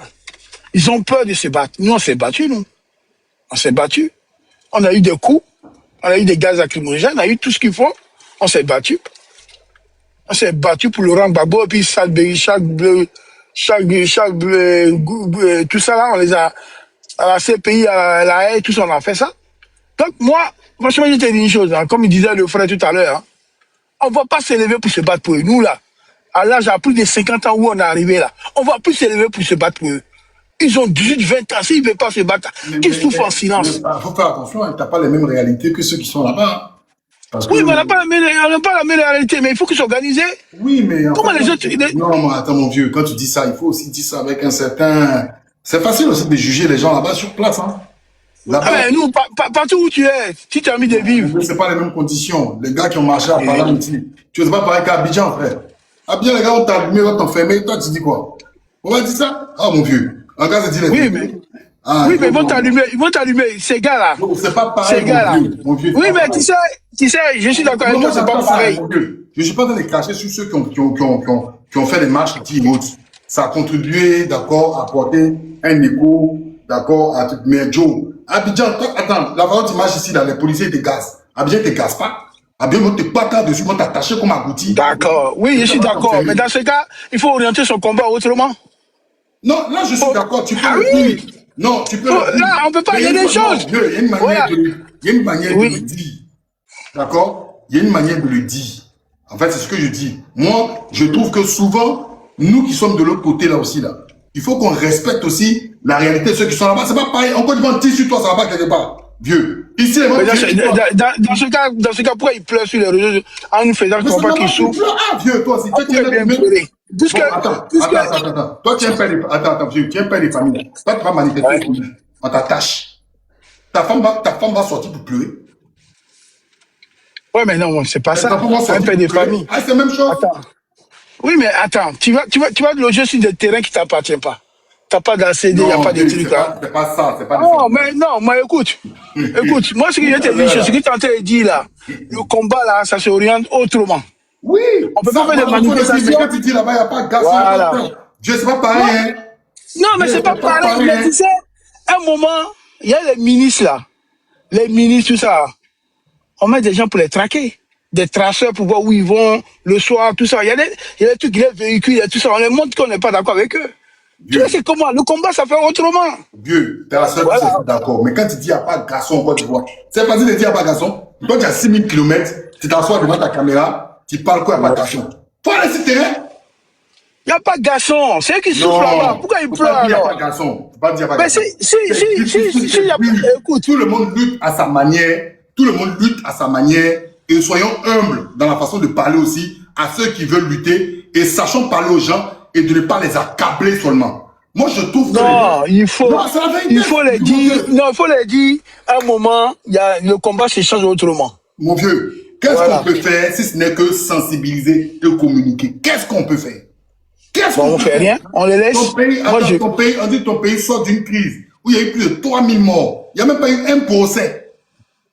Ils ont peur de se battre. Nous, on s'est battus, nous. On s'est battus. On a eu des coups. On a eu des gaz lacrymogènes. On a eu tout ce qu'il faut. On s'est battus. On s'est battu pour Laurent Gbagbo et puis tout ça là, on les a à la CPI, à la haie, tout ça, on a fait ça. Donc moi, franchement, je te dis une chose, hein, comme il disait le frère tout à l'heure, hein, on ne va pas s'élever pour se battre pour eux. Nous là, à l'âge à plus de 50 ans où on est arrivé là, on ne va plus s'élever pour se battre pour eux. Ils ont 18, 20 ans, s'ils ne veulent pas se battre, qu'ils souffrent en silence. Il faut faire attention, hein, tu n'as pas les mêmes réalités que ceux qui sont là-bas. Oui, mais on n'a pas la même réalité, mais il faut qu'ils s'organisent. Oui, mais... Comment les autres... Non, mais attends, mon vieux, quand tu dis ça, il faut aussi dire ça avec un certain... C'est facile aussi de juger les gens là-bas sur place, hein. Ah mais nous, partout où tu es, si tu as envie de vivre... C'est pas les mêmes conditions. Les gars qui ont marché à Palan, tu ne sais pas pareil qu'à Abidjan, frère. Abidjan, les gars ont t'allumé, ont t'enfermé, toi tu dis quoi? On va dire ça? Ah, mon vieux. Un gars se dit les oui, mais... Ah, oui, mais ils vont t'allumer, ces gars-là. C'est pas pareil, ces gars-là. Mon vieux, oui, mais tu sais, je suis d'accord avec toi, c'est pas pareil. je ne suis pas en train de cracher sur ceux qui ont fait les marches anti-émeutes. Ça a contribué, d'accord, à apporter un écho, d'accord, à tout. Mais Joe, Abidjan, attends, la variante image ici, là, les policiers te gazent. Abidjan te gazent pas. Abidjan, te pas dessus, vont t'attacher comme agouti. D'accord, oui, je suis d'accord. Mais dans ce cas, il faut orienter son combat autrement. Non, là, je suis d'accord. Tu peux le dire. Non, tu peux le dire. Là, on ne peut pas, il y a des choses. Il y a une manière, il y a une manière de le dire. D'accord? Il y a une manière de le dire. En fait, c'est ce que je dis. Moi, je trouve que souvent, nous qui sommes de l'autre côté là aussi, là, il faut qu'on respecte aussi la réalité de ceux qui sont là-bas. C'est pas pareil. Encore une fois, sur toi, ça va pas quelque part. Vieux. Ici, les dans ce cas, pourquoi il pleure sur les réseaux en nous faisant comprendre qu'il souffre? Ah, vieux, toi aussi. Tu es bien pleurer. Attends. Toi, tu es un père de famille. Toi, tu vas manifester. On t'attache. Ta femme va sortir pour pleurer. Ouais, mais non, c'est pas ça. Un père de famille. Ah, c'est la même chose. Attends. Oui, mais attends, tu vas loger sur des terrains qui ne t'appartiennent pas. Tu n'as pas d'ACD, il n'y a pas de trucs. C'est pas ça, c'est pas non, mais écoute, moi, ce que je te dis, ce que tu es en train de dire là, le combat là, ça s'oriente autrement. Oui, on peut pas faire des manifestations. Mais quand tu dis là-bas, il n'y a pas de gaz. Voilà. Dieu, c'est pas pareil. Hein. Non, mais c'est pas pareil. Mais tu sais, un moment, il y a les ministres là, tout ça. On met des gens pour les traquer. Des traceurs pour voir où ils vont le soir, tout ça. Il y a des trucs, les véhicules, il y a tout ça. On les montre qu'on n'est pas d'accord avec eux. Tu sais, c'est comment? Le combat, ça fait autrement. Dieu, t'es la seule qui est d'accord. Mais quand tu dis qu'il n'y a pas de garçon, quoi, tu vois. C'est facile de dire qu'il n'y a pas de garçon. Toi, tu as 6000 km, tu t'assois devant ta caméra, tu parles quoi, il n'y a pas de garçon. Toi, là, c'est terrain. Il n'y a pas de garçon. C'est eux qui souffrent là-bas. Pourquoi ils pleurent alors? Il n'y a pas de garçon. Tu pas dire qu'il n'y a pas de garçon. Si, écoute. Tout le monde lutte à sa manière. Tout le monde lutte à sa manière. Et soyons humbles dans la façon de parler aussi à ceux qui veulent lutter. Et sachons parler aux gens et de ne pas les accabler seulement. Moi, je trouve que... Non, il faut les dire. Non, il faut les dire. À un moment, le combat se change autrement. Mon vieux, qu'est-ce qu'on peut faire si ce n'est que sensibiliser et communiquer? Qu'est-ce qu'on peut faire? On fait rien, on les laisse. On dit que ton pays sort d'une crise où il y a eu plus de 3000 morts. Il n'y a même pas eu un procès.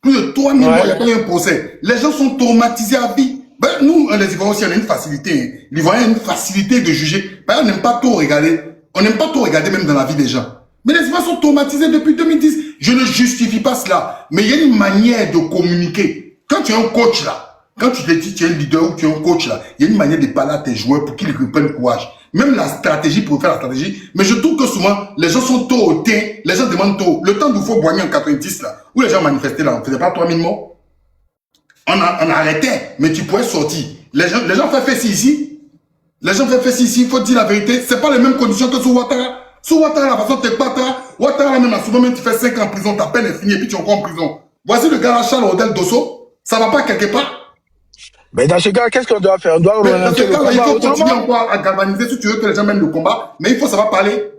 Plus de 3000 morts, il n'y a pas eu un procès. Les gens sont traumatisés à vie. Ben, nous, les Ivoiriens aussi, on a une facilité. L'Ivoirien a une facilité de juger. Ben, on n'aime pas tout regarder. On n'aime pas tout regarder même dans la vie des gens. Mais les Ivoiriens sont traumatisés depuis 2010. Je ne justifie pas cela. Mais il y a une manière de communiquer. Quand tu es un coach là, quand tu te dis tu es un leader ou tu es un coach là, il y a une manière de parler à tes joueurs pour qu'ils reprennent courage. Même la stratégie pour faire la stratégie. Mais je trouve que souvent, les gens sont trop hautains. Les gens demandent trop. Le temps d'Oufo-Boigny en 90 là, où les gens manifestaient là, on ne faisait pas 3000 morts. On arrêtait, mais tu pouvais sortir. Les gens font fesser ici. Les gens font fesser ici, il faut dire la vérité. C'est pas les mêmes conditions que sous Ouattara. Sous Ouattara, la façon t'es pas Ouattara, même souvent, même tu fais 5 ans en prison, ta peine est finie et puis tu es encore en prison. Voici le gars à Charles Odel Dosso. Ça va pas quelque part? Mais dans ce cas, qu'est-ce qu'on doit faire? On doit relancer le combat. Il faut continuer encore à galvaniser si tu veux que les gens mènent le combat. Mais il faut savoir parler.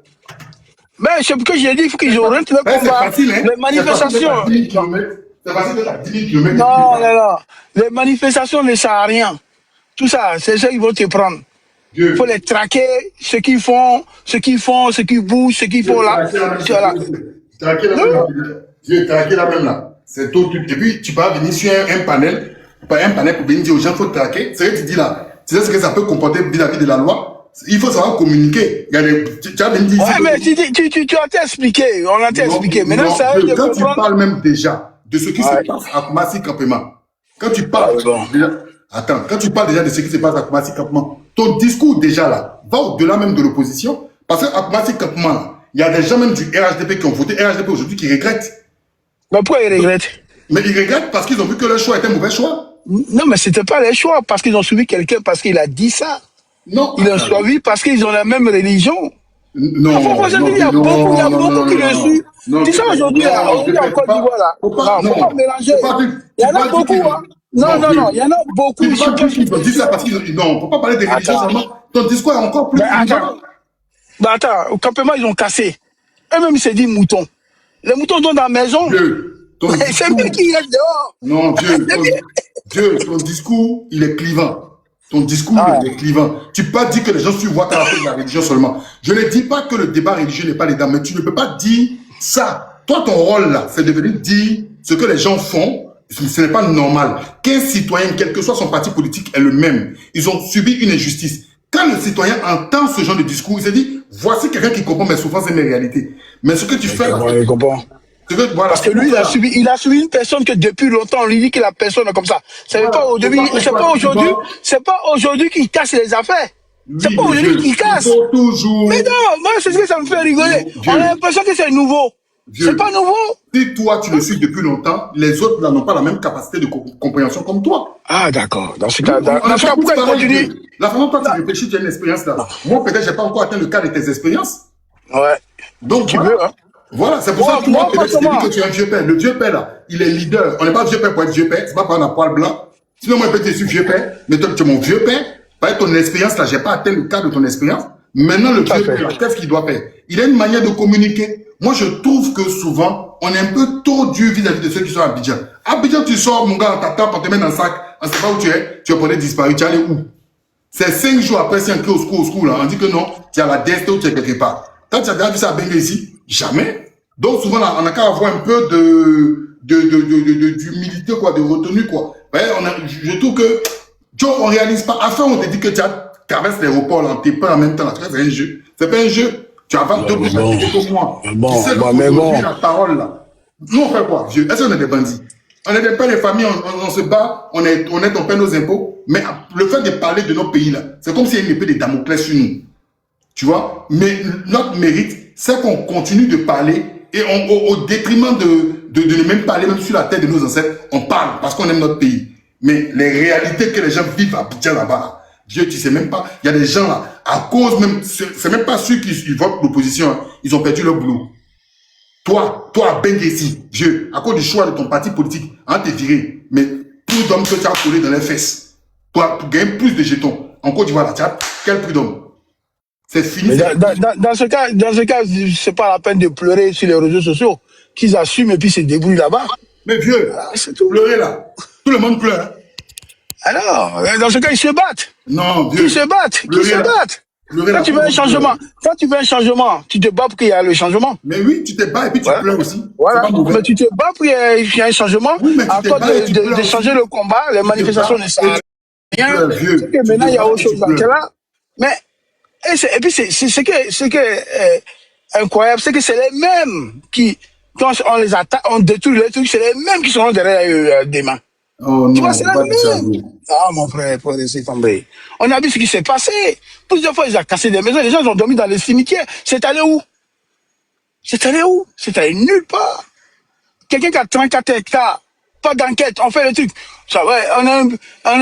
Mais c'est ce que j'ai dit, il faut qu'ils orientent le combat. C'est facile, hein? Les manifestations. C'est facile de faire 10 km. Non. Les manifestations ne servent à rien. Tout ça, c'est ça qu'ils vont te prendre. Il faut les traquer, ce qu'ils font, ce qu'ils bougent, ce qu'ils font là. Traquer la même là. C'est tout. Et puis, tu vas venir sur un panel pour venir dire aux gens qu'il faut traquer. C'est ce que tu dis là. Tu sais ce que ça peut comporter vis-à-vis de la loi. Il faut savoir communiquer. Il y a tu as venir dire. Ouais, mais tu as expliqué. On a expliqué. Maintenant, ça veut dire quand tu parles même déjà de ce qui se passe à Koumassi Campement, quand tu parles quand tu parles déjà de ce qui se passe à Koumassi Campement, ton discours déjà là va au-delà même de l'opposition, parce qu'à Koumassi Campement, il y a des gens même du RHDP qui ont voté RHDP aujourd'hui qui regrettent. Mais pourquoi ils regrettent? Mais ils regrettent parce qu'ils ont vu que leur choix était un mauvais choix. Non, mais c'était pas les choix, parce qu'ils ont suivi quelqu'un parce qu'il a dit ça. Non. Ils ont suivi parce qu'ils ont la même religion. Non, il y a beaucoup qui le suivent. Tu sais, aujourd'hui, en Côte d'Ivoire, là, faut pas mélanger. Il y en a beaucoup, hein. Non, il y en a beaucoup. Ils ont dit ça parce qu'ils... Non, faut pas parler des religions seulement. Ton discours est encore plus... Attends, au campement, ils ont cassé. Eux-mêmes, ils se disent moutons. Les moutons sont dans la maison. C'est eux qui restent dehors. Non, Dieu, ton discours, il est clivant. Ton discours est clivant. Tu peux pas dire que les gens suivent Ouattara de la religion seulement. Je ne dis pas que le débat religieux n'est pas les dames, mais tu ne peux pas dire ça. Toi, ton rôle là, c'est de venir dire ce que les gens font Ce n'est pas normal qu'un citoyen, quel que soit son parti politique, est le même. Ils ont subi une injustice. Quand le citoyen entend ce genre de discours, il se dit, voici quelqu'un qui comprend mes souffrances et mes réalités. Mais ce que tu fais... Il comprend. Voilà, parce que lui, il a subi une personne que depuis longtemps, on lui dit que la personne est comme ça. C'est pas aujourd'hui qu'il casse les affaires. C'est pas aujourd'hui qu'il casse. Mais non, moi, c'est ce que ça me fait rigoler. On a l'impression que c'est nouveau. C'est pas nouveau. Si toi, tu le suis depuis longtemps, les autres n'ont pas la même capacité de compréhension comme toi. Ah, d'accord. Dans ce cas, pourquoi il continue? La façon dont toi, tu réfléchis, tu as une expérience là. Moi, peut-être, j'ai pas encore atteint le cas de tes expériences. Ouais. Donc, tu veux, hein. Voilà, c'est pour ça que moi, peut-être, que tu es un vieux père. Le vieux père, là, il est leader. On n'est pas vieux père pour être vieux père. C'est pas pour avoir un poil blanc. Sinon, moi, peut-être, je suis vieux père. Mais toi, tu es mon vieux père. Par ton expérience, là, j'ai pas atteint le cas de ton expérience. Maintenant, le vieux père, qu'est-ce qu'il doit faire? Il a une manière de communiquer. Moi, je trouve que souvent, on est un peu trop dur vis-à-vis de ceux qui sont à Abidjan. Abidjan, tu sors, mon gars, on t'attend, on te met dans le sac. On ne sait pas où tu es. Tu es peut-être disparu. Tu es allé où? C'est 5 jours après, c'est un cri au secours, là. On dit que non, tu es à la DST ou tu es quelque part. Quand tu as déjà vu ça à Bengue ici? Jamais. Donc, souvent, là, on a qu'à avoir un peu d'humilité, quoi, de retenue, quoi. Ouais, je trouve que, Joe, on réalise pas. Enfin, on te dit que tu traverses l'aéroport, là, t'es pas en même temps, là. C'est un jeu. C'est pas un jeu. Tu as 22 pour moi. Tu sais, la parole, là. Nous, on fait quoi, vieux? Est-ce qu'on est des bandits? On est des pères de famille, on se bat, on paie nos impôts. Mais le fait de parler de nos pays, là, c'est comme s'il y a une épée de Damoclès sur nous. Tu vois? Mais notre mérite, c'est qu'on continue de parler et au détriment de ne même parler, même sur la tête de nos ancêtres, on parle parce qu'on aime notre pays. Mais les réalités que les gens vivent à Abidjan là-bas, Dieu, tu sais même pas, il y a des gens là, à cause même, c'est même pas ceux qui votent l'opposition, hein, ils ont perdu leur boulot. Toi, Benguessi, Dieu, à cause du choix de ton parti politique, on t'est viré, mais plus d'hommes que tu as collé dans les fesses, toi, pour gagner plus de jetons, en Côte d'Ivoire, là, quel plus d'hommes? C'est fini. Dans ce cas, c'est pas la peine de pleurer sur les réseaux sociaux, qu'ils assument et puis se débrouillent là-bas. Mais vieux, c'est tout. Pleurer là, tout le monde pleure. Hein. Alors, dans ce cas, ils se battent. Non, vieux. Ils se battent. Quand tu veux un changement, tu te bats pour qu'il y ait le changement. Mais oui, tu te bats et puis tu pleures aussi. Voilà. Mais tu te bats pour qu'il y ait un changement. Oui, à cause de changer le combat, les manifestations ne servent à rien. Maintenant, il y a autre chose là. Mais, et puis, ce qui est incroyable, c'est que c'est les mêmes qui, quand on les attaque, on détruit les trucs, c'est les mêmes qui sont derrière des mains. Oh non, tu vois, c'est la même. Ah, mon frère, faut laisser tomber. On a vu ce qui s'est passé. Plusieurs fois, ils ont cassé des maisons, les gens ont dormi dans les cimetières. C'est allé où? C'est allé nulle part. Quelqu'un qui a 34 hectares, pas d'enquête, on fait le truc. Ça va, on a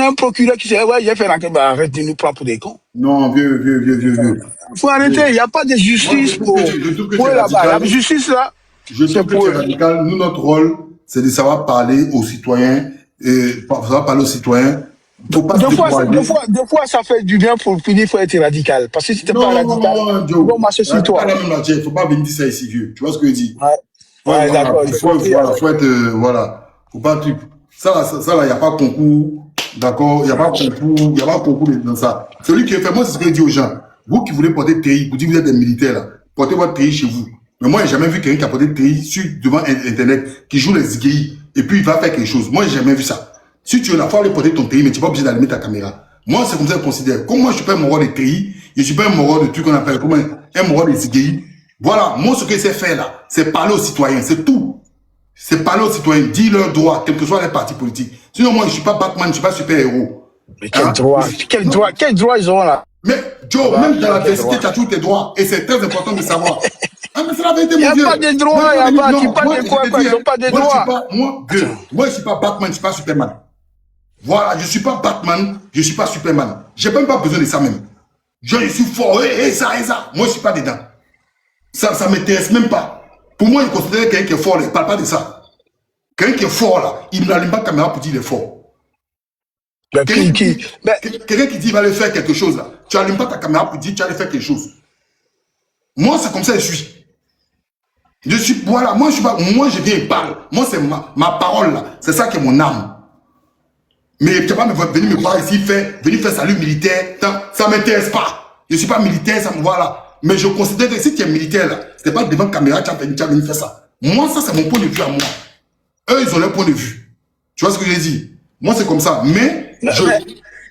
un procureur qui dit, ouais, j'ai fait l'enquête, bah arrête de nous prendre pour des cons. Non, vieux. Faut arrêter, il n'y a pas de justice pour là-bas. La justice, là, je trouve que c'est radical. Nous, notre rôle, c'est de savoir parler aux citoyens. Et savoir parler aux citoyens. Deux fois, ça fait du bien pour finir, il faut être radical. Parce que si tu n'es pas radical, ils vont marcher sur toi. Il ne faut pas venir dire ça ici, vieux. Tu vois ce que je dis? Ouais, d'accord. Il faut être, voilà. Faut pas truc. Ça là, il n'y a pas concours. D'accord? Il n'y a pas concours dans ça. Celui qui est fait, moi, c'est ce que je dis aux gens. Vous qui voulez porter TI, vous dites que vous êtes des militaires, là. Portez votre TI chez vous. Mais moi, j'ai jamais vu quelqu'un qui a porté TI devant Internet, qui joue les zigéi. Et puis il va faire quelque chose. Moi, j'ai jamais vu ça. Si tu veux la fois aller porter ton TI, mais tu n'es pas obligé d'allumer ta caméra. Moi, c'est comme ça que je considère. Comme moi, je suis pas un moreur de TI, je suis pas un moreur de trucs qu'on appelle comme un moreur de CGI. Voilà, moi, ce que c'est faire là, c'est parler aux citoyens, c'est tout. C'est parler aux citoyens, dire leurs droits, quels que soient les partis politiques. Sinon, moi, je suis pas Batman, je suis pas super-héros. Mais quel droit ils ont là? Mais Joe, même dans la diversité, tu as tous tes droits. Et c'est très important de savoir. Ah, mais c'est la vérité, mon vieux. Il n'y a pas de droits, il n'y a pas de quoi, ils n'ont pas de droits. Moi, je ne suis pas Batman, je ne suis pas Superman. Voilà, je ne suis pas Batman, je ne suis pas Superman. Je n'ai même pas besoin de ça même. Je suis fort, et ça. Moi, je ne suis pas dedans. Ça ne m'intéresse même pas. Pour moi, je considère quelqu'un qui est fort, il ne parle pas de ça. Quelqu'un qui est fort, là, il n'allume pas la caméra pour dire qu'il est fort. Quelqu'un qui dit qu'il va aller faire quelque chose, là. Tu n'allumes pas ta caméra pour dire que tu vas aller faire quelque chose. Moi, c'est comme ça que je suis. Voilà, moi je viens et parle. Moi, c'est ma parole là. C'est ça qui est mon âme. Mais tu vas pas venir me voir ici, venir faire salut militaire. Ça ne m'intéresse pas. Je ne suis pas militaire, ça me voit là. Mais je considère que si tu es militaire là, c'est pas devant la caméra, tu vas venir faire ça. Moi, ça, c'est mon point de vue à moi. Eux, ils ont leur point de vue. Tu vois ce que j'ai dit? Moi, c'est comme ça. Mais,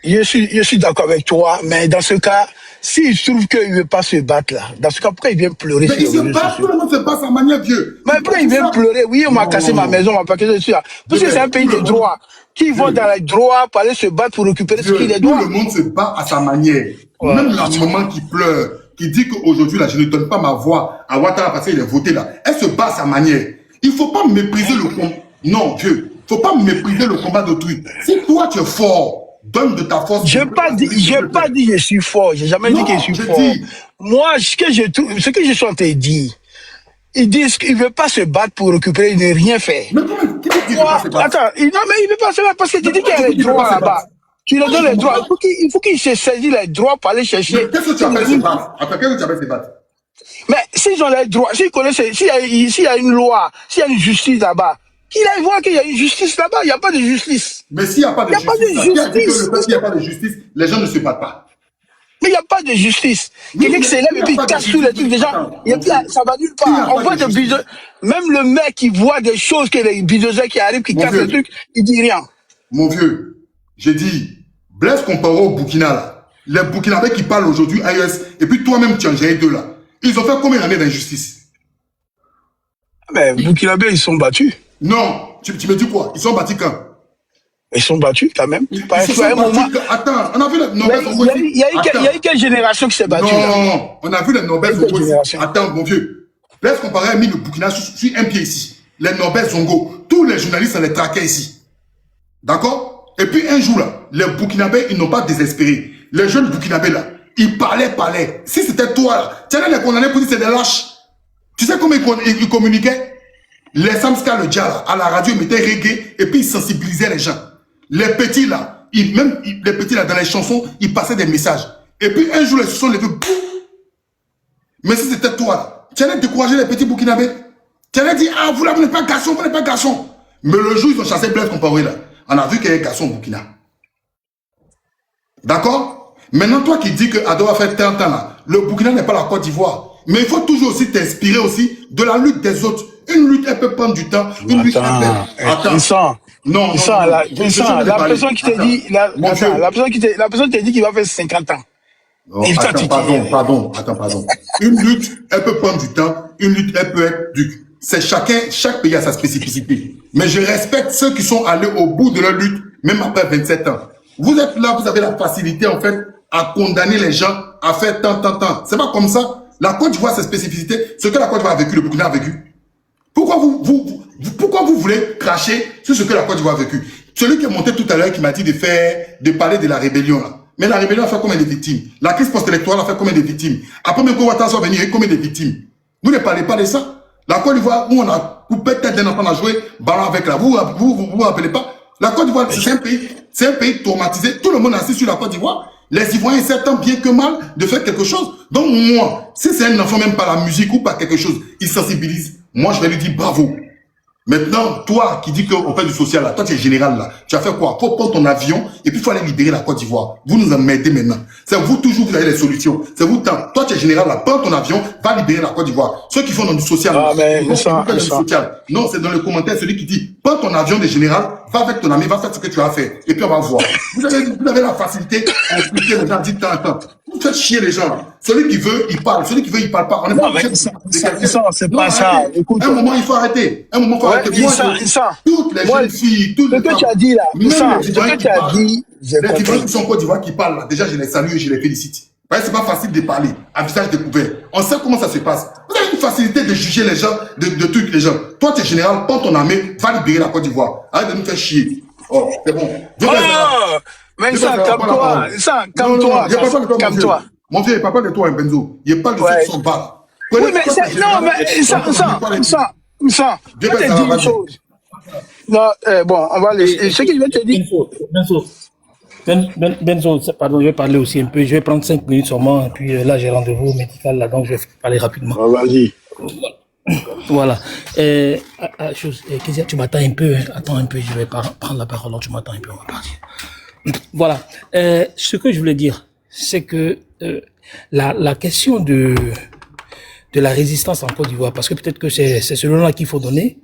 je suis d'accord avec toi, mais dans ce cas, s'il trouve qu'il ne veut pas se battre là, dans ce cas, pourquoi il vient pleurer mais sur il les se réseaux bat, sociaux? tout le monde se bat à sa manière, vieux. Mais après, il vient pleurer. Oui, on m'a cassé ma maison, on m'a cassé dessus. Parce que c'est un pays de droit. Qui vont dans les droits pour aller se battre pour récupérer ce qu'il est droit? Tout le monde se bat à sa manière. Ouais. Même la maman qui pleure, qui dit qu'aujourd'hui, là, je ne donne pas ma voix à Ouattara parce qu'il est voté là. Elle se bat à sa manière. Il ne faut pas mépriser le combat. Non, vieux. Il ne faut pas mépriser le combat d'autrui. Si toi, tu es fort, donne de ta force. Je n'ai pas dit que je suis fort. J'ai jamais dit que je suis fort. Moi, ce que je suis en train de dire, ils disent qu'ils ne veulent pas se battre pour récupérer, ils ne rien faire. Mais comment? Qui dit qu'il ne veut pas se battre? Attends, non, mais il ne veut pas se battre parce que tu dis qu'il y a les droits là-bas. Tu leur donnes les droits. Il faut qu'ils se saisissent les droits pour aller chercher. Qu'est-ce que tu appelles se battre? Attends, qu'est-ce que tu appelles se battre? Mais s'ils ont les droits, s'ils connaissent, s'il y a une loi, s'il y a une justice là-bas, qu'il aille voir qu'il y a une justice là-bas, il n'y a pas de justice. Mais s'il n'y a pas de justice, s'il n'y a pas de justice, les gens ne se battent pas. Mais il n'y a pas de justice. Quelqu'un qui s'élève et puis il casse tous les trucs des gens, et puis ça va nulle part. On voit des bidons. Même le mec qui voit des choses, que les bidoseurs qui arrivent, qui cassent les trucs, il dit rien. Mon vieux, j'ai dit, Blaise Compaoré au Burkina là, les Burkinabés qui parlent aujourd'hui AES, et puis toi-même tu en gères deux là. Ils ont fait combien d'années d'injustice? Mais Burkinabés, ils sont battus. Non, tu me dis quoi? Ils sont battus quand? Ils sont battus quand même. Attends, on a vu les Nobel Zongo ici. Il y a eu quelle génération qui s'est battue? Non, on a vu les Nobel Zongo ici. Attends, mon vieux. Blaise Compaoré a mis le Burkina sur un pied ici. Les Nobel Zongo, tous les journalistes, on les traquait ici. D'accord? Et puis un jour là, les Burkinabés, ils n'ont pas désespéré. Les jeunes Burkinabés là, ils parlaient. Si c'était toi là, tu allais les condamner pour dire c'est des lâches. Tu sais comment ils communiquaient? Les Samska le Djala, à la radio, ils mettaient reggae et puis ils sensibilisaient les gens. Les petits là, les petits là, dans les chansons, ils passaient des messages. Et puis un jour, ils se sont levés, boum. Mais si c'était toi là, tu allais décourager les petits Burkinabés. Tu allais dire, ah, vous là, vous n'êtes pas garçon, vous n'êtes pas garçon. Mais le jour, ils ont chassé Blaise Compaoré là, on a vu qu'il y a un garçon au Burkina. D'accord? Maintenant, toi qui dis que Ado a fait 30 ans là, le Burkina n'est pas la Côte d'Ivoire. Mais il faut toujours aussi t'inspirer aussi de la lutte des autres. Une lutte, elle peut prendre du temps. Une lutte, Attends. Non, la personne qui te dit, la personne te dit qu'il va faire 50 ans. Non, pardon. Une lutte, elle peut prendre du temps. Une lutte, elle peut être du... C'est chaque pays a sa spécificité. Mais je respecte ceux qui sont allés au bout de leur lutte, même après 27 ans. Vous êtes là, vous avez la facilité, en fait, à condamner les gens à faire tant. C'est pas comme ça. La Côte d'Ivoire, ses spécificités, ce que la Côte d'Ivoire a vécu, le Burkina a vécu. Pourquoi vous voulez cracher sur ce que la Côte d'Ivoire a vécu? Celui qui est monté tout à l'heure, qui m'a dit de parler de la rébellion, là. Mais la rébellion a fait combien de victimes? La crise post-électorale a fait combien de victimes? Après, même quand Ouattara soit venu, il y a eu combien de victimes? Vous ne parlez pas de ça? La Côte d'Ivoire, où on a coupé tête d'un enfant à jouer ballon avec là. Vous rappelez pas? La Côte d'Ivoire, c'est un pays traumatisé. Tout le monde est assis sur la Côte d'Ivoire. Les Ivoiriens essaient tant bien que mal de faire quelque chose. Donc moi, si c'est un enfant même par la musique ou par quelque chose, il sensibilise. Moi, je vais lui dire bravo. Maintenant, toi qui dis qu'on fait du social là, toi tu es général là, tu as fait quoi? Faut prendre ton avion et puis il faut aller libérer la Côte d'Ivoire. Vous nous en mettez maintenant. C'est vous toujours, vous avez les solutions. C'est vous tant. Toi tu es général là, prends ton avion, va libérer la Côte d'Ivoire. Ceux qui font dans du social. Non, c'est dans le commentaire celui qui dit, prends ton avion de général, va avec ton ami, va faire ce que tu as fait. Et puis on va voir. Vous avez la facilité à expliquer les gens, dites tant. Vous faites chier les gens. Celui qui veut, il parle. Celui qui veut, il parle pas. On est pas obligé c'est pas ça. Écoute, un moment, il faut arrêter. Toutes les jeunes filles, toutes les ce que tu as dit là, les Ivoiriens qui sont en Côte d'Ivoire qui parlent là, déjà je les salue et je les félicite. C'est pas facile de parler à visage découvert. On sait comment ça se passe. Vous avez une facilité de juger les gens, de trucs les gens. Toi, tu es général, prends ton armée, va libérer la Côte d'Ivoire. Arrête de nous faire chier. Oh, c'est bon. Mais ça, calme-toi. Mon vieux, il parle pas de toi, Benzo. Il parle de ceux qui sont bas. Oui, mais non, mais ça. Je vais te dire une chose. Non, bon, on va laisser. Ce que je vais te dire. Benzo, pardon, je vais parler aussi un peu. Je vais prendre 5 minutes seulement. Et puis là, j'ai rendez-vous médical, là, donc je vais parler rapidement. Vas-y. Voilà. Tu m'attends un peu. Attends un peu, je vais prendre la parole. Alors, tu m'attends un peu, on va partir. Voilà. Ce que je voulais dire, c'est que la question de la résistance en Côte d'Ivoire, parce que peut-être que c'est ce nom-là qu'il faut donner.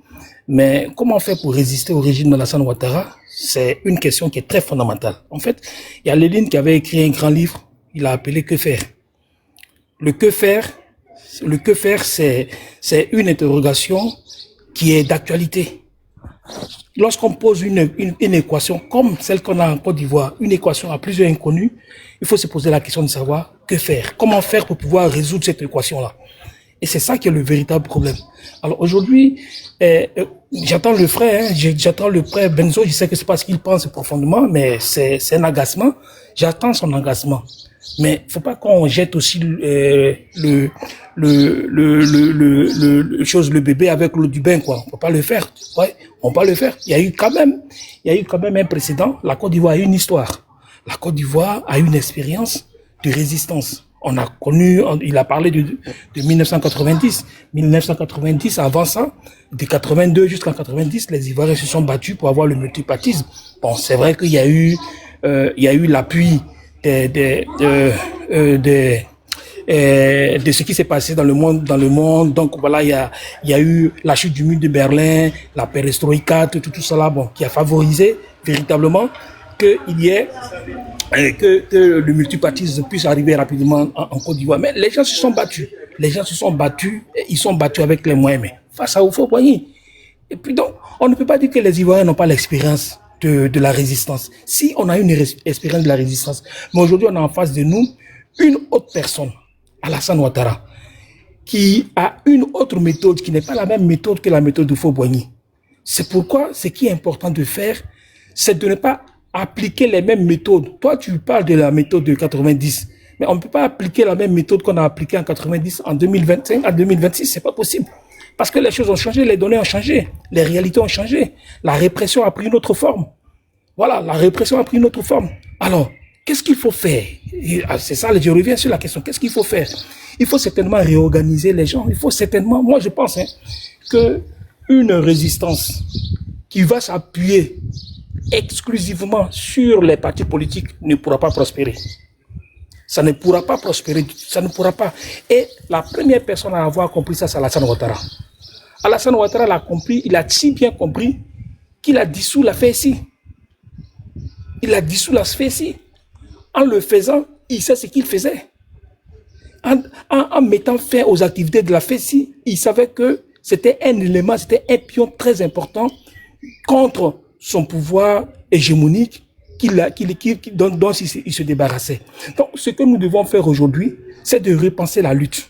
Mais comment faire pour résister au régime d'Alassane Ouattara? C'est une question qui est très fondamentale. En fait, il y a Lénine qui avait écrit un grand livre, il a appelé Que faire? Le que faire, c'est une interrogation qui est d'actualité. Lorsqu'on pose une équation comme celle qu'on a en Côte d'Ivoire, une équation à plusieurs inconnus, il faut se poser la question de savoir que faire, comment faire pour pouvoir résoudre cette équation-là. Et c'est ça qui est le véritable problème. Alors aujourd'hui, j'attends le frère, j'attends le frère Benzo, je sais que c'est pas ce qu'il pense profondément, mais c'est un agacement. J'attends son engagement. Mais faut pas qu'on jette aussi le bébé avec l'eau du bain, quoi. On peut pas le faire. Ouais, on peut pas le faire. Il y a eu quand même un précédent. La Côte d'Ivoire a une histoire. La Côte d'Ivoire a une expérience de résistance. On a connu, il a parlé de 1990. 1990, avant ça, de 82 jusqu'en 90, les Ivoiriens se sont battus pour avoir le multipartisme. Bon, c'est vrai qu'il y a eu l'appui de ce qui s'est passé dans le monde. Donc voilà, il y a eu la chute du mur de Berlin, la perestroïka, tout ça là, bon, qui a favorisé véritablement qu'il y ait que le multipartisme puisse arriver rapidement en Côte d'Ivoire. Mais les gens se sont battus. Ils sont battus avec les moyens, mais face à Houphouët-Boigny. Et puis donc, on ne peut pas dire que les Ivoiriens n'ont pas l'expérience de la résistance. Si on a une expérience de la résistance, mais aujourd'hui on a en face de nous une autre personne, Alassane Ouattara, qui a une autre méthode qui n'est pas la même méthode que la méthode de Houphouët-Boigny. C'est pourquoi ce qui est important de faire, c'est de ne pas appliquer les mêmes méthodes. Toi, tu parles de la méthode de 90, mais on ne peut pas appliquer la même méthode qu'on a appliquée en 90, en 2025, en 2026, c'est pas possible. Parce que les choses ont changé, les données ont changé, les réalités ont changé. La répression a pris une autre forme. Voilà, la répression a pris une autre forme. Alors, qu'est-ce qu'il faut faire? C'est ça, je reviens sur la question. Qu'est-ce qu'il faut faire? Il faut certainement réorganiser les gens. Il faut certainement, moi je pense, que une résistance qui va s'appuyer exclusivement sur les partis politiques ne pourra pas prospérer. Ça ne pourra pas prospérer, ça ne pourra pas. Et la première personne à avoir compris ça, c'est Alassane Ouattara. Alassane Ouattara l'a compris, il a si bien compris qu'il a dissous la FESI. Il a dissous la FESI. En le faisant, il sait ce qu'il faisait. En mettant fin aux activités de la FESI, il savait que c'était un élément, c'était un pion très important contre son pouvoir hégémonique dont il se débarrassait. Donc, ce que nous devons faire aujourd'hui, c'est de repenser la lutte.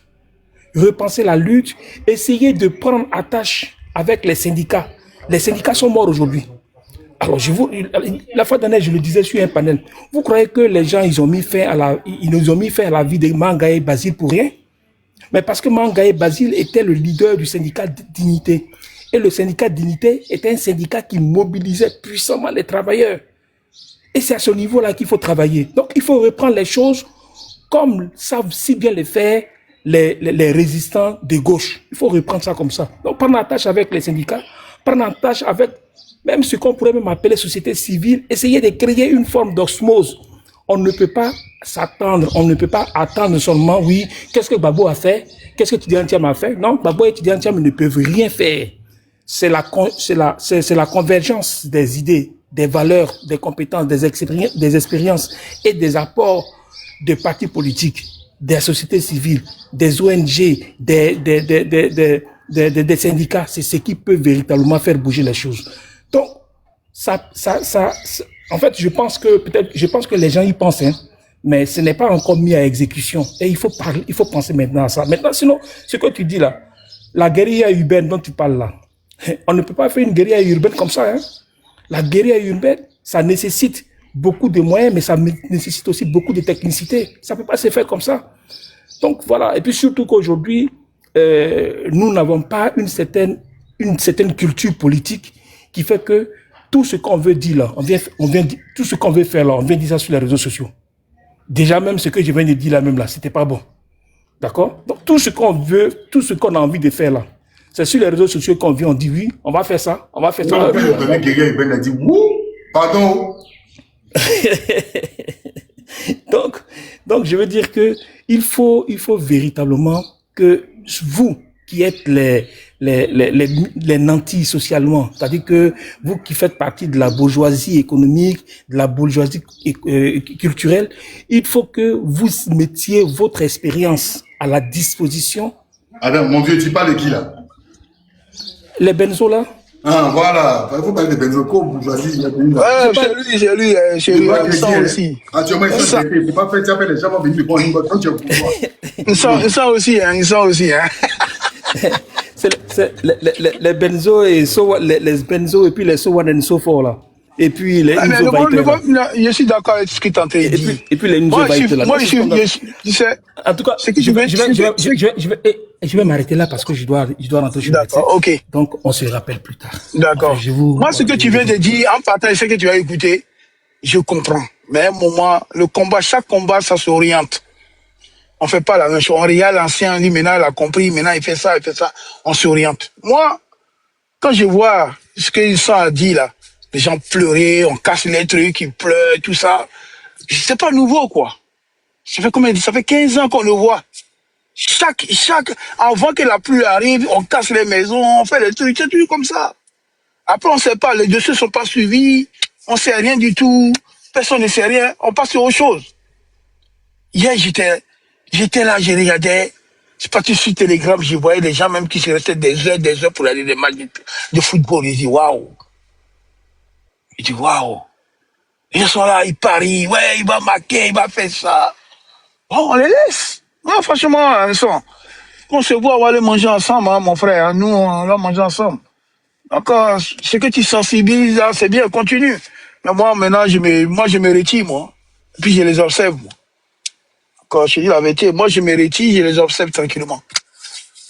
Repenser la lutte, essayer de prendre attache avec les syndicats. Les syndicats sont morts aujourd'hui. Alors, la fois dernière, je le disais sur un panel. Vous croyez que les gens, ils nous ont mis fin à la vie de Mangaé Basile pour rien? Mais parce que Mangaé Basile était le leader du syndicat Dignité. Et le syndicat Dignité était un syndicat qui mobilisait puissamment les travailleurs. Et c'est à ce niveau-là qu'il faut travailler. Donc, il faut reprendre les choses comme savent si bien les faire les résistants de gauche. Il faut reprendre ça comme ça. Donc, prendre attache avec les syndicats, prendre attache avec même ce qu'on pourrait même appeler société civile, essayer de créer une forme d'osmose. On ne peut pas s'attendre, on ne peut pas attendre seulement, oui, qu'est-ce que Babo a fait? Qu'est-ce que Tidiane Thiam a fait? Non, Babo et Tidiane Thiam ne peuvent rien faire. C'est la convergence des idées, des valeurs, des compétences, des expériences et des apports des partis politiques, des sociétés civiles, des ONG, des syndicats. C'est ce qui peut véritablement faire bouger les choses. Donc, en fait, je pense que les gens y pensent, mais ce n'est pas encore mis à exécution. Et il faut penser maintenant à ça. Maintenant, sinon, ce que tu dis là, la guérilla urbaine dont tu parles là, on ne peut pas faire une guérilla urbaine comme ça. La guérilla urbaine, ça nécessite beaucoup de moyens, mais ça nécessite aussi beaucoup de technicité. Ça ne peut pas se faire comme ça. Donc voilà. Et puis surtout qu'aujourd'hui, nous n'avons pas une certaine culture politique qui fait que tout ce qu'on veut dire là, tout ce qu'on veut faire là, on vient dire ça sur les réseaux sociaux. Déjà même ce que je viens de dire là même là, c'était pas bon. D'accord? Donc tout ce qu'on veut, tout ce qu'on a envie de faire là, c'est sur les réseaux sociaux qu'on vient, on dit oui, on va faire ça, on va faire ça. Quelqu'un a dit wouh, pardon. Donc je veux dire que il faut véritablement que vous, qui êtes les nantis socialement, c'est-à-dire que vous qui faites partie de la bourgeoisie économique, de la bourgeoisie culturelle, il faut que vous mettiez votre expérience à la disposition. Adam, mon vieux, tu parles de qui là? Les benzos là. Ah, voilà. Il faut parler de Benzoko, bourgeoisie. Chez lui, il sent aussi. Ah, tu vois, il faut pas faire, tu appelles les gens vont venir prendre une boîte quand tu es au pouvoir. Il sent aussi, hein. C'est les benzos et les benzos et puis les so one and so forth là. Et puis les je suis d'accord avec ce que tu as dit. Et puis les Moi, je sais. En tout cas, je vais m'arrêter là parce que je dois rentrer chez le médecin. D'accord, ok. Donc, on se rappelle plus tard. D'accord. Enfin, Moi, ce que tu viens de dire, en partant de ce que tu as écouté, je comprends. Mais à un moment, chaque combat, ça s'oriente. On fait pas la même chose. On regarde l'ancien, lui, maintenant, il a compris, maintenant, il fait ça. On s'oriente. Moi, quand je vois ce qu'ils sont à dire, là, les gens pleurer, on casse les trucs, ils pleurent, tout ça. C'est pas nouveau, quoi. Ça fait 15 ans qu'on le voit. Avant que la pluie arrive, on casse les maisons, on fait des trucs, c'est tout comme ça. Après, on sait pas, les dossiers sont pas suivis, on sait rien du tout, personne ne sait rien, on passe sur autre chose. Hier, j'étais là, je regardais, c'est parti sur Telegram, je voyais des gens même qui se restaient des heures pour aller des matchs de football. Je dis, waouh. Ils sont là, ils parient, ouais, il va marquer, il va faire ça. Bon, on les laisse. Ouais, franchement, on se voit, on va aller manger ensemble, hein, mon frère. Nous, on va manger ensemble. Encore, ce que tu sensibilises, là, c'est bien, continue. Mais moi, maintenant, je me retire, moi. Et puis, je les observe, moi. Quand je dis la vérité, moi, je me retire, je les observe tranquillement.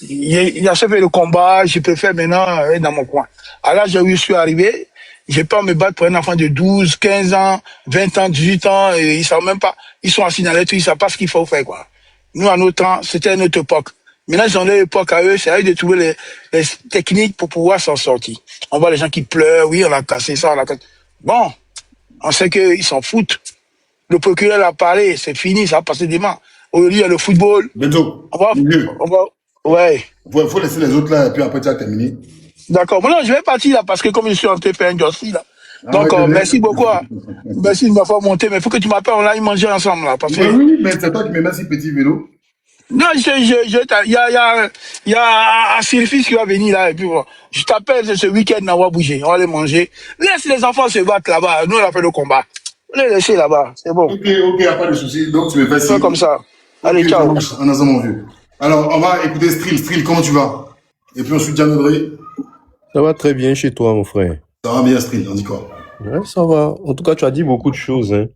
Il y a ce fait le combat, je préfère maintenant être dans mon coin. À l'âge où je suis arrivé, je peux pas me battre pour un enfant de 12, 15 ans, 20 ans, 18 ans, et ils savent même pas, ils sont assis dans les trucs, ils savent pas ce qu'il faut faire, quoi. Nous, à notre temps, c'était une autre époque. Maintenant, ils ont leur époque à eux, c'est à eux de trouver les techniques pour pouvoir s'en sortir. On voit les gens qui pleurent, oui, on a cassé ça, on a cassé. Bon, on sait qu'ils s'en foutent. Le procureur a parlé, c'est fini, ça va passer demain. Aujourd'hui, il y a le football. Bento, ouais. Faut laisser les autres là, et puis après, tu as terminé. D'accord. Maintenant, je vais partir là, parce que comme je suis en train de faire un jossi là. Donc, merci beaucoup. Merci de m'avoir monté, mais il faut que tu m'appelles, on aille manger ensemble là. Parce que... Oui, mais c'est toi qui me mets ces petits vélos. Non, il y a un service qui va venir là, et puis bon, je t'appelle ce week-end, on va bouger, on va aller manger. Laisse les enfants se battre là-bas, nous on a fait le combat. On les laisser là-bas, c'est bon. Ok, y a pas de souci, donc tu me fais ça. Comme ça. Allez, ciao. En attendant, mon vieux. Alors, on va écouter Strill, comment tu vas? Et puis ensuite, Jean Audrey. Ça va très bien chez toi, mon frère. Ça va bien, Strill, on dit quoi? Ouais, ça va. En tout cas, tu as dit beaucoup de choses, hein.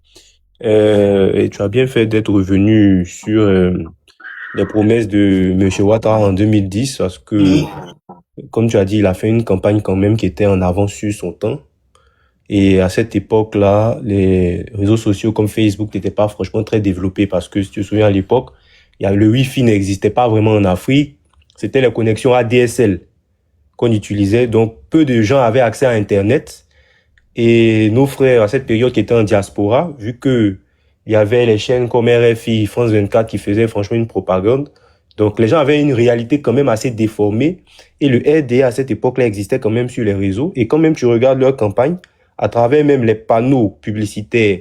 Et tu as bien fait d'être revenu sur les promesses de M. Ouattara en 2010, parce que, comme tu as dit, il a fait une campagne quand même qui était en avance sur son temps. Et à cette époque-là, les réseaux sociaux comme Facebook n'étaient pas franchement très développés, parce que, si tu te souviens, à l'époque, le Wi-Fi n'existait pas vraiment en Afrique. C'était les connexions ADSL qu'on utilisait. Donc, peu de gens avaient accès à Internet. Et nos frères, à cette période, qui étaient en diaspora, vu que il y avait les chaînes comme RFI, France 24 qui faisaient franchement une propagande. Donc, les gens avaient une réalité quand même assez déformée. Et le RDA, à cette époque-là, existait quand même sur les réseaux. Et quand même, tu regardes leur campagne, à travers même les panneaux publicitaires,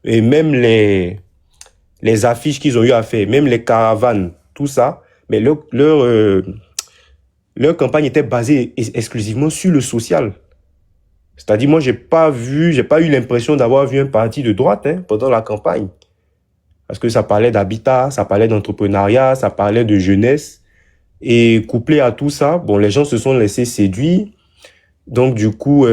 et même les affiches qu'ils ont eu à faire, même les caravanes, tout ça, mais leur campagne était basée exclusivement sur le social. C'est-à-dire, moi, j'ai pas eu l'impression d'avoir vu un parti de droite, hein, pendant la campagne. Parce que ça parlait d'habitat, ça parlait d'entrepreneuriat, ça parlait de jeunesse. Et couplé à tout ça, bon, les gens se sont laissés séduire. Donc, du coup,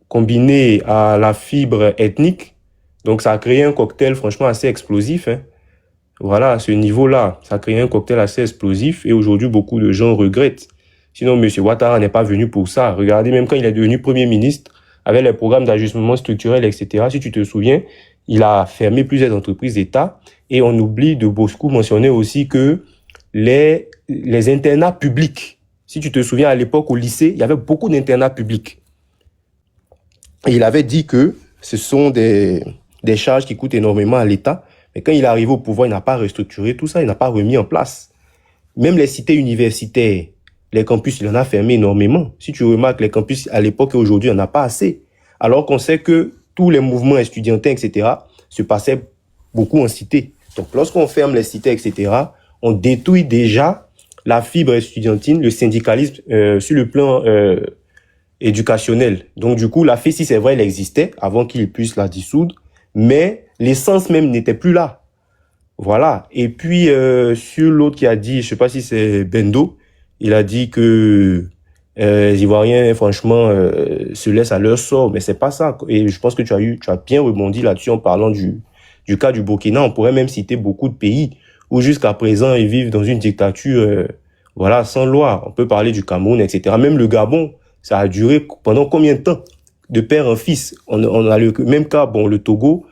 combiné à la fibre ethnique, donc ça a créé un cocktail franchement assez explosif, hein. Voilà, à ce niveau-là, ça a créé un cocktail assez explosif. Et aujourd'hui, beaucoup de gens regrettent. Sinon, M. Ouattara n'est pas venu pour ça. Regardez, même quand il est devenu Premier ministre, avec les programmes d'ajustement structurel, etc., si tu te souviens, il a fermé plusieurs entreprises d'État. Et on oublie de beaucoup mentionner aussi que les internats publics, si tu te souviens, à l'époque, au lycée, il y avait beaucoup d'internats publics. Et il avait dit que ce sont des charges qui coûtent énormément à l'État. Mais quand il est arrivé au pouvoir, il n'a pas restructuré tout ça, il n'a pas remis en place. Même les cités universitaires, les campus, il en a fermé énormément. Si tu remarques, les campus, à l'époque et aujourd'hui, il n'y en a pas assez. Alors qu'on sait que tous les mouvements estudiantins, etc., se passaient beaucoup en cité. Donc, lorsqu'on ferme les cités, etc., on détruit déjà la fibre estudiantine, le syndicalisme sur le plan éducationnel. Donc, du coup, la FESI, c'est vrai, elle existait avant qu'ils puissent la dissoudre, mais l'essence même n'était plus là. Voilà. Et puis, sur l'autre qui a dit, je sais pas si c'est Bendo, il a dit que les Ivoiriens, franchement, se laissent à leur sort, mais c'est pas ça. Et je pense que tu as bien rebondi là-dessus en parlant du cas du Burkina. On pourrait même citer beaucoup de pays où jusqu'à présent, ils vivent dans une dictature, voilà, sans loi. On peut parler du Cameroun, etc. Même le Gabon, ça a duré pendant combien de temps? De père en fils. On a le même cas, bon, le Togo,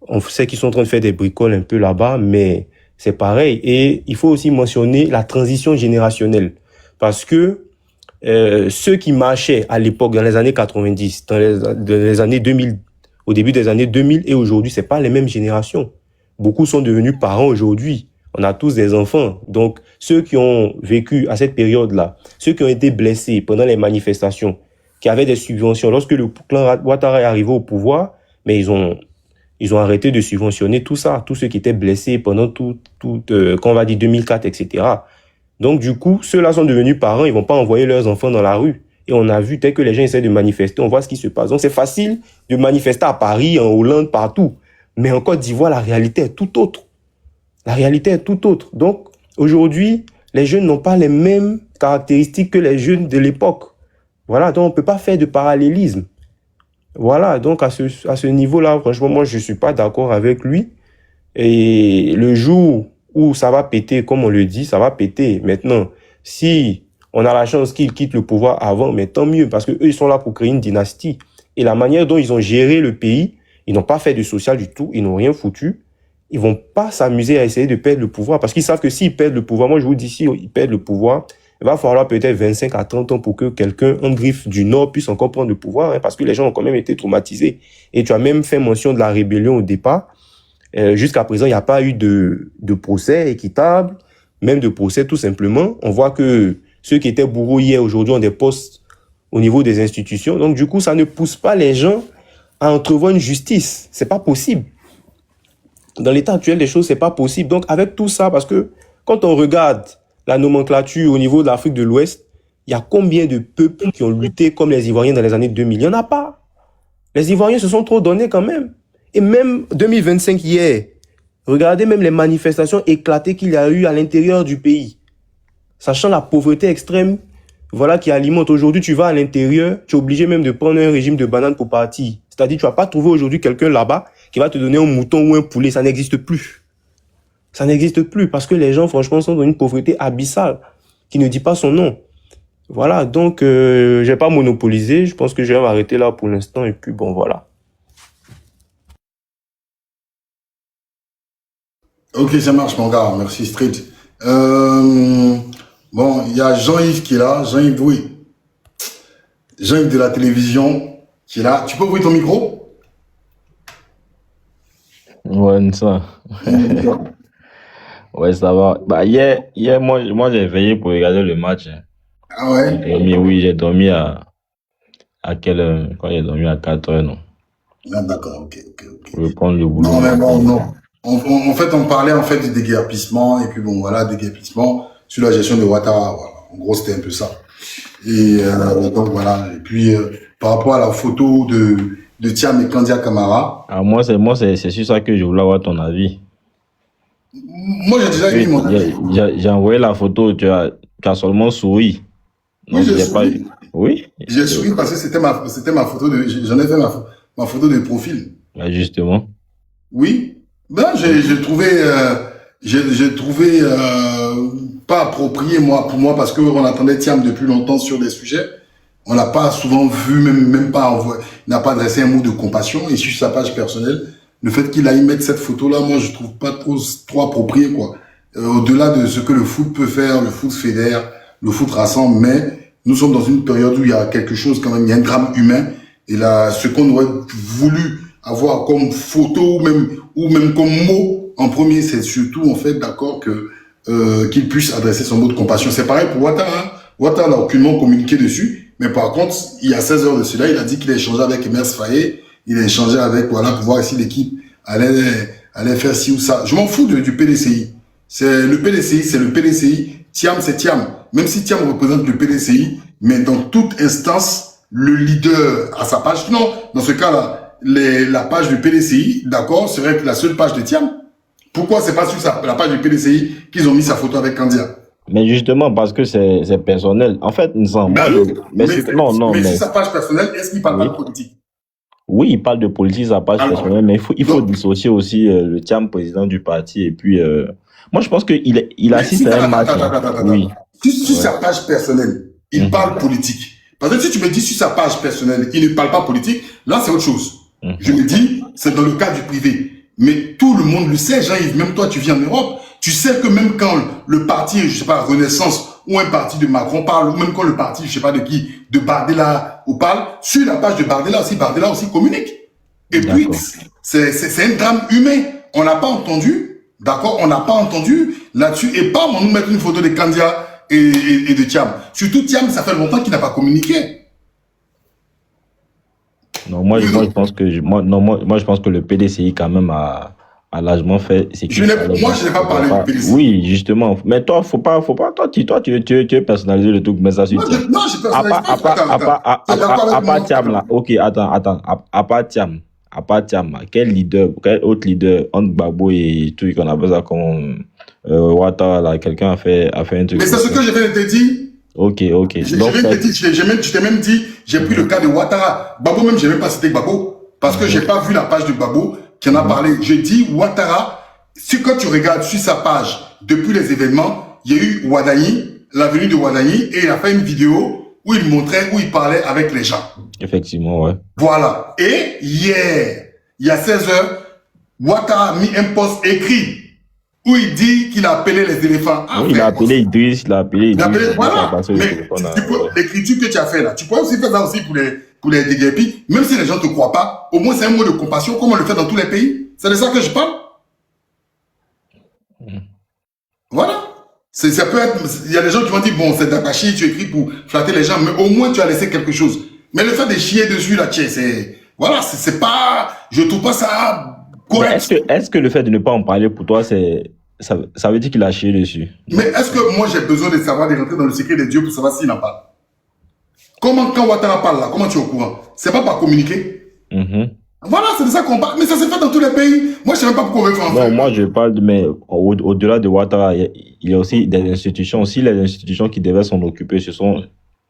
on sait qu'ils sont en train de faire des bricoles un peu là-bas, mais c'est pareil. Et il faut aussi mentionner la transition générationnelle. Parce que ceux qui marchaient à l'époque, dans les années 90, dans les années 2000, au début des années 2000 et aujourd'hui, c'est pas les mêmes générations. Beaucoup sont devenus parents aujourd'hui. On a tous des enfants. Donc, ceux qui ont vécu à cette période-là, ceux qui ont été blessés pendant les manifestations, qui avaient des subventions, lorsque le clan Ouattara est arrivé au pouvoir, mais ils ont arrêté de subventionner tout ça, tous ceux qui étaient blessés pendant quand on va dire 2004, etc. Donc, du coup, ceux-là sont devenus parents, ils vont pas envoyer leurs enfants dans la rue. Et on a vu, dès que les gens essaient de manifester, on voit ce qui se passe. Donc, c'est facile de manifester à Paris, en Hollande, partout. Mais en Côte d'Ivoire, la réalité est tout autre. La réalité est tout autre. Donc, aujourd'hui, les jeunes n'ont pas les mêmes caractéristiques que les jeunes de l'époque. Voilà, donc on peut pas faire de parallélisme. Voilà, donc à ce niveau-là, franchement, moi, je suis pas d'accord avec lui. Et le jour où ça va péter, comme on le dit, ça va péter. Maintenant, si on a la chance qu'ils quittent le pouvoir avant, mais tant mieux, parce que eux, ils sont là pour créer une dynastie. Et la manière dont ils ont géré le pays, ils n'ont pas fait de social du tout, ils n'ont rien foutu. Ils vont pas s'amuser à essayer de perdre le pouvoir, parce qu'ils savent que s'ils perdent le pouvoir, moi je vous dis, s'ils perdent le pouvoir, il va falloir peut-être 25 à 30 ans pour que quelqu'un, en griffe du Nord, puisse encore prendre le pouvoir, hein, parce que les gens ont quand même été traumatisés. Et tu as même fait mention de la rébellion au départ. Jusqu'à présent, il n'y a pas eu de procès équitable, même de procès tout simplement. On voit que ceux qui étaient bourreaux hier, aujourd'hui, ont des postes au niveau des institutions. Donc du coup, ça ne pousse pas les gens à entrevoir une justice. C'est pas possible. Dans l'état actuel des choses, c'est pas possible. Donc, avec tout ça, parce que quand on regarde la nomenclature au niveau de l'Afrique de l'Ouest, il y a combien de peuples qui ont lutté comme les Ivoiriens dans les années 2000? Il n'y en a pas. Les Ivoiriens se sont trop donnés quand même. Et même 2025 hier, regardez même les manifestations éclatées qu'il y a eu à l'intérieur du pays. Sachant la pauvreté extrême, voilà, qui alimente. Aujourd'hui, tu vas à l'intérieur, tu es obligé même de prendre un régime de banane pour partir. C'est-à-dire, tu vas pas trouver aujourd'hui quelqu'un là-bas qui va te donner un mouton ou un poulet. Ça n'existe plus. Ça n'existe plus parce que les gens, franchement, sont dans une pauvreté abyssale qui ne dit pas son nom. Voilà, donc, je vais pas monopoliser. Je pense que je vais m'arrêter là pour l'instant et puis bon, voilà. Ok, ça marche, mon gars. Merci, Street. Bon, il y a Jean-Yves qui est là. Jean-Yves Doué. Jean-Yves de la télévision qui est là. Tu peux ouvrir ton micro? Ouais, ça. Ouais, ça va. Bah, hier, moi, j'ai veillé pour regarder le match. Hein. Ah ouais? J'ai dormi à quelle heure? Quand j'ai dormi à 4 heures, non? Ah, d'accord, ok. Pour reprendre le boulot. Non, mais non. En fait, on parlait en fait du déguerpissement, et puis bon, voilà, déguerpissement sur la gestion de Ouattara, voilà. En gros, c'était un peu ça. Et donc, voilà. Et puis, par rapport à la photo de Thiam et Kandia Camara. Ah, moi, c'est sur ça que je voulais avoir ton avis. Moi, j'ai déjà émis mon avis. J'ai envoyé la photo, tu as seulement souri. Oui, j'ai souri. Oui? J'ai souri parce que c'était ma photo j'en ai fait ma photo de profil. Bah, justement. Oui. Ben, j'ai trouvé pas approprié, pour moi, parce qu'on attendait Thiam depuis longtemps sur des sujets. On l'a pas souvent vu, même pas il n'a pas adressé un mot de compassion. Et sur sa page personnelle, le fait qu'il aille mettre cette photo-là, moi, je trouve pas trop approprié, quoi. Au-delà de ce que le foot peut faire, le foot fédère, le foot rassemble, mais nous sommes dans une période où il y a quelque chose quand même, il y a un drame humain. Et là, ce qu'on aurait voulu avoir comme photo ou même comme mot en premier, c'est surtout, en fait, d'accord, qu'il puisse adresser son mot de compassion. C'est pareil pour Ouattara, hein. Ouattara n'a aucunement communiqué dessus, mais par contre, il y a 16 heures de cela, il a dit qu'il a échangé avec Emers Faye, il a échangé avec, voilà, pour voir si l'équipe allait faire ci ou ça. Je m'en fous du PDCI. C'est le PDCI. Thiam, c'est Thiam. Même si Thiam représente le PDCI, mais dans toute instance, le leader a sa page. Non, dans ce cas-là, la page du PDCI, d'accord, serait la seule page de Thiam. Pourquoi c'est pas sur la page du PDCI qu'ils ont mis sa photo avec Kandia? Mais justement, parce que c'est personnel. En fait, nous sommes... Mais sur sa page personnelle, est-ce qu'il parle pas de politique? Oui, il parle de politique, sa page personnelle, mais il faut dissocier aussi le Thiam, président du parti, et puis... Moi, je pense qu'il assiste à un match. Oui. Sur sa page personnelle, il parle politique. Parce que si tu me dis sur sa page personnelle, il ne parle pas politique, là, c'est autre chose. Je me dis, c'est dans le cas du privé. Mais tout le monde le sait, Jean-Yves, même toi, tu viens en Europe, tu sais que même quand le parti, je sais pas, Renaissance, ou un parti de Macron parle, ou même quand le parti, je sais pas de qui, de Bardella, ou parle, sur la page de Bardella aussi communique. Et puis, c'est un drame humain. On n'a pas entendu, d'accord, on n'a pas entendu là-dessus, et pas on nous mettre une photo de Kandia et de Thiam. Surtout Thiam, ça fait longtemps qu'il n'a pas communiqué. Non, moi, je pense que le PDCI quand même a largement fait. Moi, je n'ai pas parlé du PDCI. Oui, justement. Mais toi, faut pas. Toi, tu veux personnaliser le truc, mais ça suffit. Non, je personnalise pas. À part Thiam là. Ok, attends. À part Thiam, quel autre leader entre Gbagbo et tout qu'on appelle ça comme Ouattara là, quelqu'un a fait un truc. Mais c'est ce que je viens de te dire. Ok. Je t'ai même dit, j'ai pris le cas de Ouattara. Gbagbo même, je n'ai même pas cité Gbagbo. Parce que j'ai pas vu la page de Gbagbo qui en a parlé. Je dis Ouattara, quand tu regardes sur sa page, depuis les événements, il y a eu Ouadani, la venue de Ouadani, et il a fait une vidéo où il montrait, où il parlait avec les gens. Effectivement, ouais. Voilà. Et hier, il y a 16 heures, Ouattara a mis un post écrit où il dit qu'il a appelé les éléphants. Oui, il a appelé Idriss, voilà. Mais l'écriture que tu as fait là, tu pourrais aussi faire ça aussi pour les déguerpis, même si les gens ne te croient pas, au moins c'est un mot de compassion, comme on le fait dans tous les pays. C'est de ça que je parle. Voilà. Ça peut être, il y a des gens qui vont dire, bon, c'est Dakashi, tu écris pour flatter les gens, mais au moins tu as laissé quelque chose. Mais le fait de chier dessus, là, voilà, c'est pas, je trouve pas ça correct. Est-ce que le fait de ne pas en parler pour toi, ça veut dire qu'il a chié dessus? Mais est-ce que moi j'ai besoin de savoir, de rentrer dans le secret de Dieu pour savoir s'il en parle? Comment, quand Ouattara parle là, comment tu es au courant? C'est pas par communiquer? Voilà, c'est de ça qu'on parle. Mais ça s'est fait dans tous les pays. Moi, je sais même pas pourquoi on veut faire en fait. Non, moi, je parle, mais au-delà de Ouattara, il y a aussi des institutions. Si les institutions qui devaient s'en occuper, ce sont...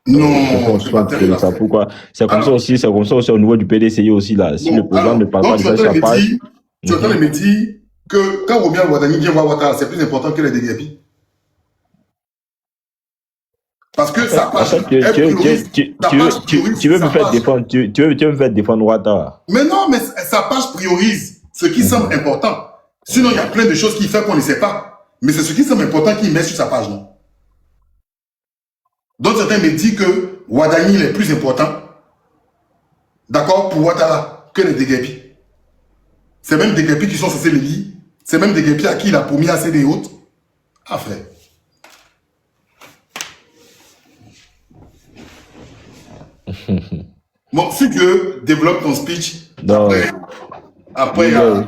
Non, c'est pas terrible, ça. Pourquoi? C'est comme ça aussi au niveau du PDCI aussi, là. Si le président ne parle pas de sa page... Tu entends me dire que quand Robial Ouadani vient voir Ouattara, c'est plus important que les DGAPI. Parce que ça passe. Tu veux me faire défendre, tu veux me faire défendre Ouattara. Mais non, mais sa page priorise ce qui semble important. Sinon, il y a plein de choses qu'il fait qu'on ne sait pas. Mais c'est ce qui semble important qu'il met sur sa page, non? Donc, certains me disent que Ouadani est plus important, d'accord, pour Ouattara que les DGAPI. C'est même des DGAPI qui sont censés les lire. C'est même des DGAPI à qui il a promis assez des hautes. Ah, frère. Bon, si tu veux, développe ton speech. Non. Après, le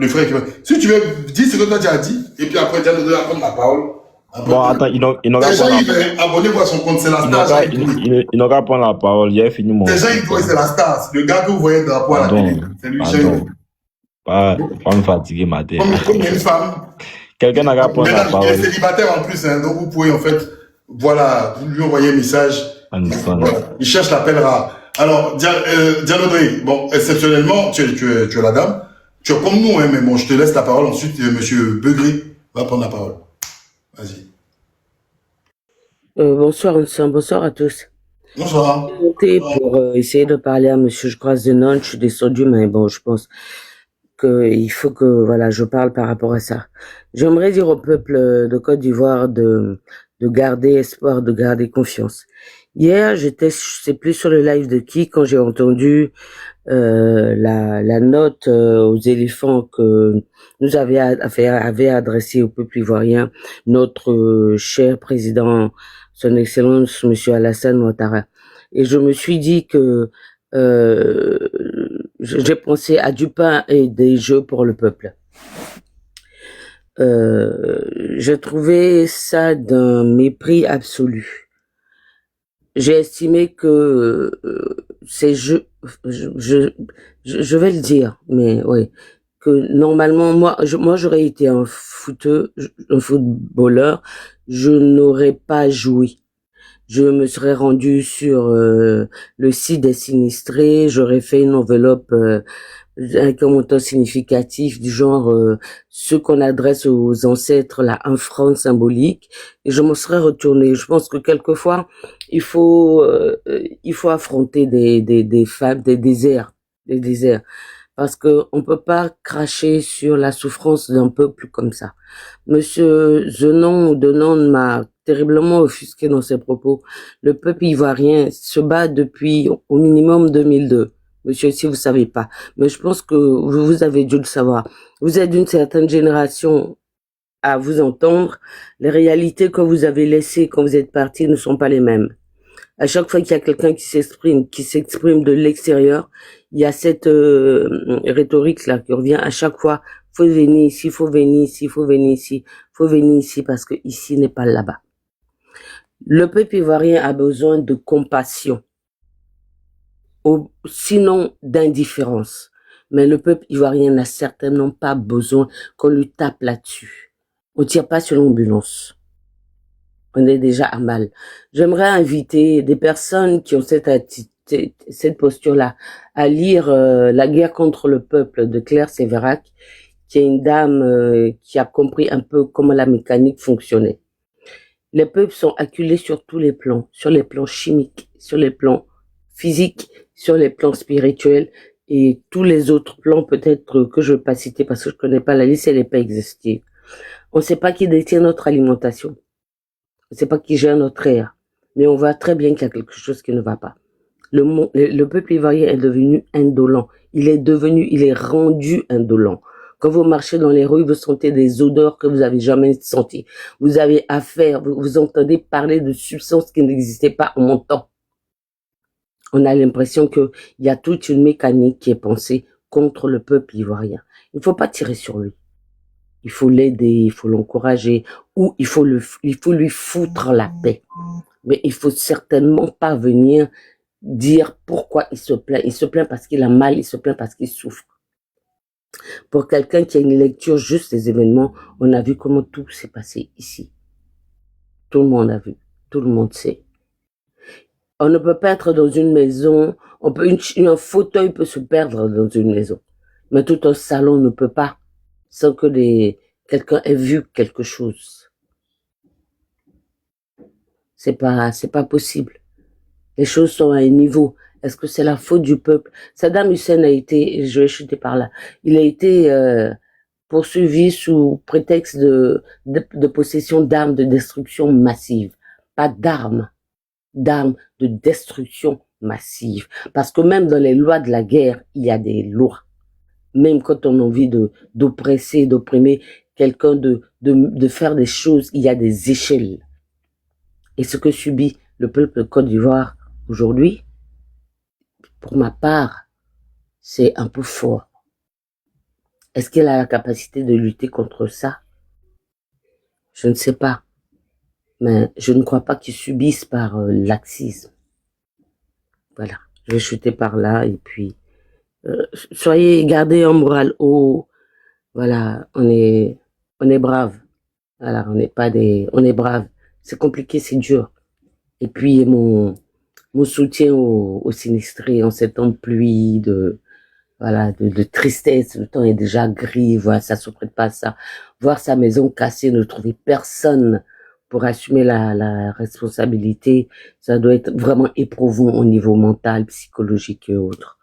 frère qui va. Si tu veux, dis ce que toi tu as dit, et puis après, Diane va prendre la parole. Bon, attends, il n'a qu'à abonnez-vous à son compte, c'est la star. Il n'a qu'à prendre la parole, il a fini mon. Déjà, il voit, c'est la star. Le gars que vous voyez dans la poêle à la télé. C'est lui, pas me fatiguer, ma tête. Comme une femme. Quelqu'un n'a qu'à prendre la parole. Il est célibataire en plus, hein, donc vous pouvez en fait, voilà, vous lui envoyez un message. Il cherche l'appel rare. Alors, Diane Audrey, bon, exceptionnellement, tu es la dame. Tu es comme nous, hein, mais bon, je te laisse la parole. Ensuite, monsieur Begré va prendre la parole. Vas-y. Bonsoir, bonsoir à tous. Bonsoir. Pour essayer de parler à monsieur, je crois, Zenon, je suis descendu, mais bon, je pense qu'il faut que, voilà, je parle par rapport à ça. J'aimerais dire au peuple de Côte d'Ivoire de garder espoir, de garder confiance. Hier, j'étais, je sais plus sur le live de qui, quand j'ai entendu la note aux éléphants que nous avait adressé au peuple ivoirien notre cher président, son Excellence, Monsieur Alassane Ouattara. Et je me suis dit que j'ai pensé à du pain et des jeux pour le peuple. J'ai trouvé ça d'un mépris absolu. J'ai estimé que ces jeux, je vais le dire, mais oui, que normalement, moi j'aurais été un footballeur, je n'aurais pas joué. Je me serais rendu sur le site des sinistrés, j'aurais fait une enveloppe avec un montant significatif du genre ce qu'on adresse aux ancêtres, là, un franc symbolique, et je m'en serais retourné. Je pense que quelquefois il faut affronter des femmes, des déserts, parce que on peut pas cracher sur la souffrance d'un peuple comme ça. Monsieur Denon m'a terriblement offusqué dans ses propos. Le peuple ivoirien se bat depuis au minimum 2002. Monsieur, si vous savez pas, mais je pense que vous avez dû le savoir. Vous êtes d'une certaine génération à vous entendre. Les réalités que vous avez laissées quand vous êtes partis ne sont pas les mêmes. À chaque fois qu'il y a quelqu'un qui s'exprime de l'extérieur, il y a cette rhétorique là qui revient à chaque fois. Faut venir ici, faut venir ici, faut venir ici, faut venir ici parce que ici n'est pas là-bas. Le peuple ivoirien a besoin de compassion, sinon d'indifférence. Mais le peuple ivoirien n'a certainement pas besoin qu'on lui tape là-dessus. On tire pas sur l'ambulance. On est déjà à mal. J'aimerais inviter des personnes qui ont cette posture-là à lire La guerre contre le peuple de Claire Sévérac, qui est une dame qui a compris un peu comment la mécanique fonctionnait. Les peuples sont acculés sur tous les plans, sur les plans chimiques, sur les plans physiques, sur les plans spirituels et tous les autres plans peut-être que je ne veux pas citer parce que je ne connais pas la liste, elle n'est pas exhaustive. On ne sait pas qui détient notre alimentation. On ne sait pas qui gère notre air. Mais on voit très bien qu'il y a quelque chose qui ne va pas. Le peuple ivoirien est devenu indolent. Il est rendu indolent. Quand vous marchez dans les rues, vous sentez des odeurs que vous n'avez jamais senties. Vous avez affaire, vous entendez parler de substances qui n'existaient pas en mon temps. On a l'impression qu'il y a toute une mécanique qui est pensée contre le peuple ivoirien. Il ne faut pas tirer sur lui. Il faut l'aider, il faut l'encourager, ou il faut lui foutre la paix. Mais il faut certainement pas venir dire pourquoi il se plaint. Il se plaint parce qu'il a mal, il se plaint parce qu'il souffre. Pour quelqu'un qui a une lecture juste des événements, on a vu comment tout s'est passé ici. Tout le monde a vu, tout le monde sait. On ne peut pas être dans une maison, un fauteuil peut se perdre dans une maison, mais tout un salon ne peut pas, sans que quelqu'un ait vu quelque chose. C'est pas possible. Les choses sont à un niveau. Est-ce que c'est la faute du peuple? Saddam Hussein a été, je vais chuter par là, il a été poursuivi sous prétexte de possession d'armes de destruction massive. Pas d'armes de destruction massive. Parce que même dans les lois de la guerre, il y a des lois. Même quand on a envie d'oppresser, d'opprimer quelqu'un, de faire des choses, il y a des échelles. Et ce que subit le peuple de Côte d'Ivoire aujourd'hui, pour ma part, c'est un peu fort. Est-ce qu'elle a la capacité de lutter contre ça? Je ne sais pas. Mais je ne crois pas qu'ils subissent par laxisme. Voilà. Je vais chuter par là et puis gardez un moral haut. Voilà. On est braves. Voilà. On est braves. C'est compliqué, c'est dur. Et puis mon soutien aux sinistrés en ces temps de pluie, de tristesse. Le temps est déjà gris. Voilà, ça se prête pas à ça. Voir sa maison cassée, ne trouver personne pour assumer la responsabilité, ça doit être vraiment éprouvant au niveau mental, psychologique et autres.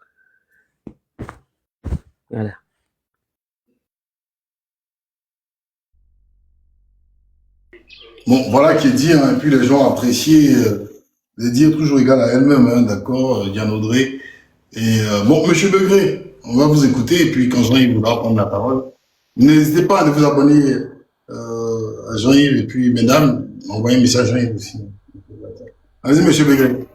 Voilà. Bon, voilà qui est dit, hein, et puis les gens apprécient Les dire toujours égale à elle-même, hein, d'accord, Diane Audrey. Et bon, Monsieur Begré, on va vous écouter, et puis quand Jean-Yves voudra prendre la parole, n'hésitez pas à vous abonner à Jean-Yves, et puis mesdames, envoyez un message à Jean-Yves aussi. Vas-y, Monsieur Begré.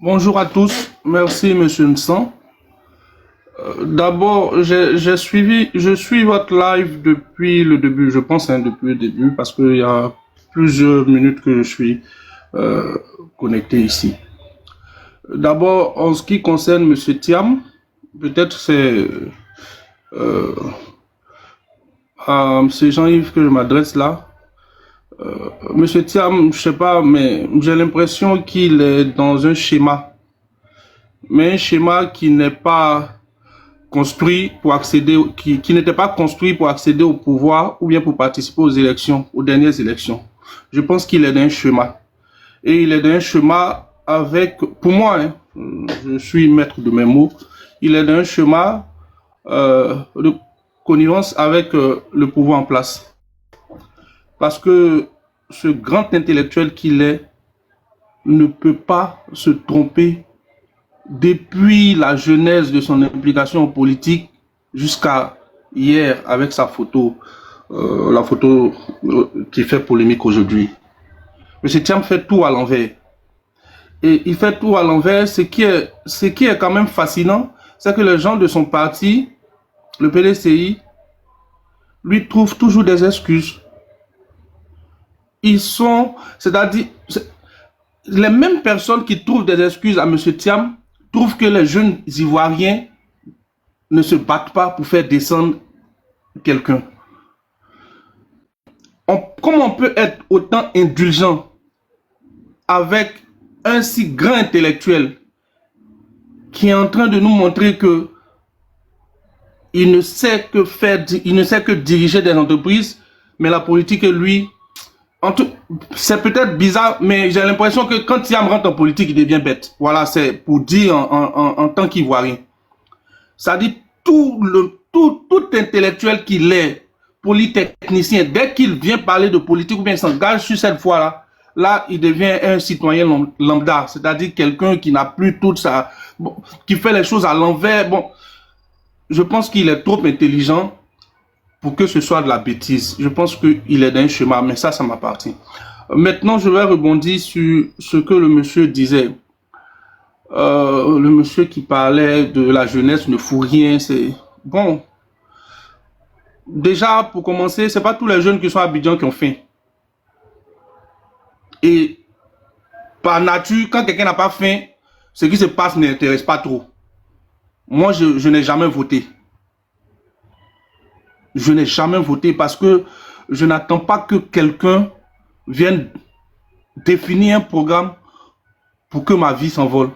Bonjour à tous, merci Monsieur Nsan. D'abord, je suis votre live depuis le début, je pense, hein, depuis le début, parce qu'il y a plusieurs minutes que je suis connecté ici. D'abord, en ce qui concerne Monsieur Thiam, peut-être c'est à Monsieur Jean-Yves que je m'adresse là. Monsieur Thiam, je sais pas, mais j'ai l'impression qu'il est dans un schéma, mais un schéma qui n'est pas construit pour accéder, qui n'était pas construit pour accéder au pouvoir ou bien pour participer aux élections, aux dernières élections. Je pense qu'il est dans un schéma. Et il est dans un schéma avec, pour moi, hein, je suis maître de mes mots, il est dans un schéma de connivence avec le pouvoir en place. Parce que ce grand intellectuel qu'il est ne peut pas se tromper depuis la genèse de son implication politique jusqu'à hier avec sa photo, la photo qui fait polémique aujourd'hui. M. Thiam fait tout à l'envers. Et il fait tout à l'envers. Ce qui est quand même fascinant, c'est que les gens de son parti, le PDCI, lui trouvent toujours des excuses. Ils sont, c'est-à-dire, les mêmes personnes qui trouvent des excuses à M. Thiam trouvent que les jeunes Ivoiriens ne se battent pas pour faire descendre quelqu'un. Comment on peut être autant indulgent avec un si grand intellectuel qui est en train de nous montrer que il ne sait que faire, il ne sait que diriger des entreprises, mais la politique, lui, c'est peut-être bizarre, mais j'ai l'impression que quand Thiam rentre en politique, il devient bête. Voilà, c'est pour dire en tant qu'Ivoirien. Ça dit tout intellectuel qu'il est, polytechnicien, dès qu'il vient parler de politique ou bien s'engage sur cette voie-là, là, il devient un citoyen lambda, c'est-à-dire quelqu'un qui n'a plus toute sa... Bon, qui fait les choses à l'envers. Bon, je pense qu'il est trop intelligent pour que ce soit de la bêtise. Je pense qu'il est dans un schéma, mais ça m'appartient. Maintenant, je vais rebondir sur ce que le monsieur disait. Le monsieur qui parlait de la jeunesse ne fout rien, c'est... Bon, déjà, pour commencer, c'est pas tous les jeunes qui sont à Abidjan qui ont faim. Et par nature, quand quelqu'un n'a pas faim, ce qui se passe ne l'intéresse pas trop. Moi, je n'ai jamais voté. Je n'ai jamais voté parce que je n'attends pas que quelqu'un vienne définir un programme pour que ma vie s'envole.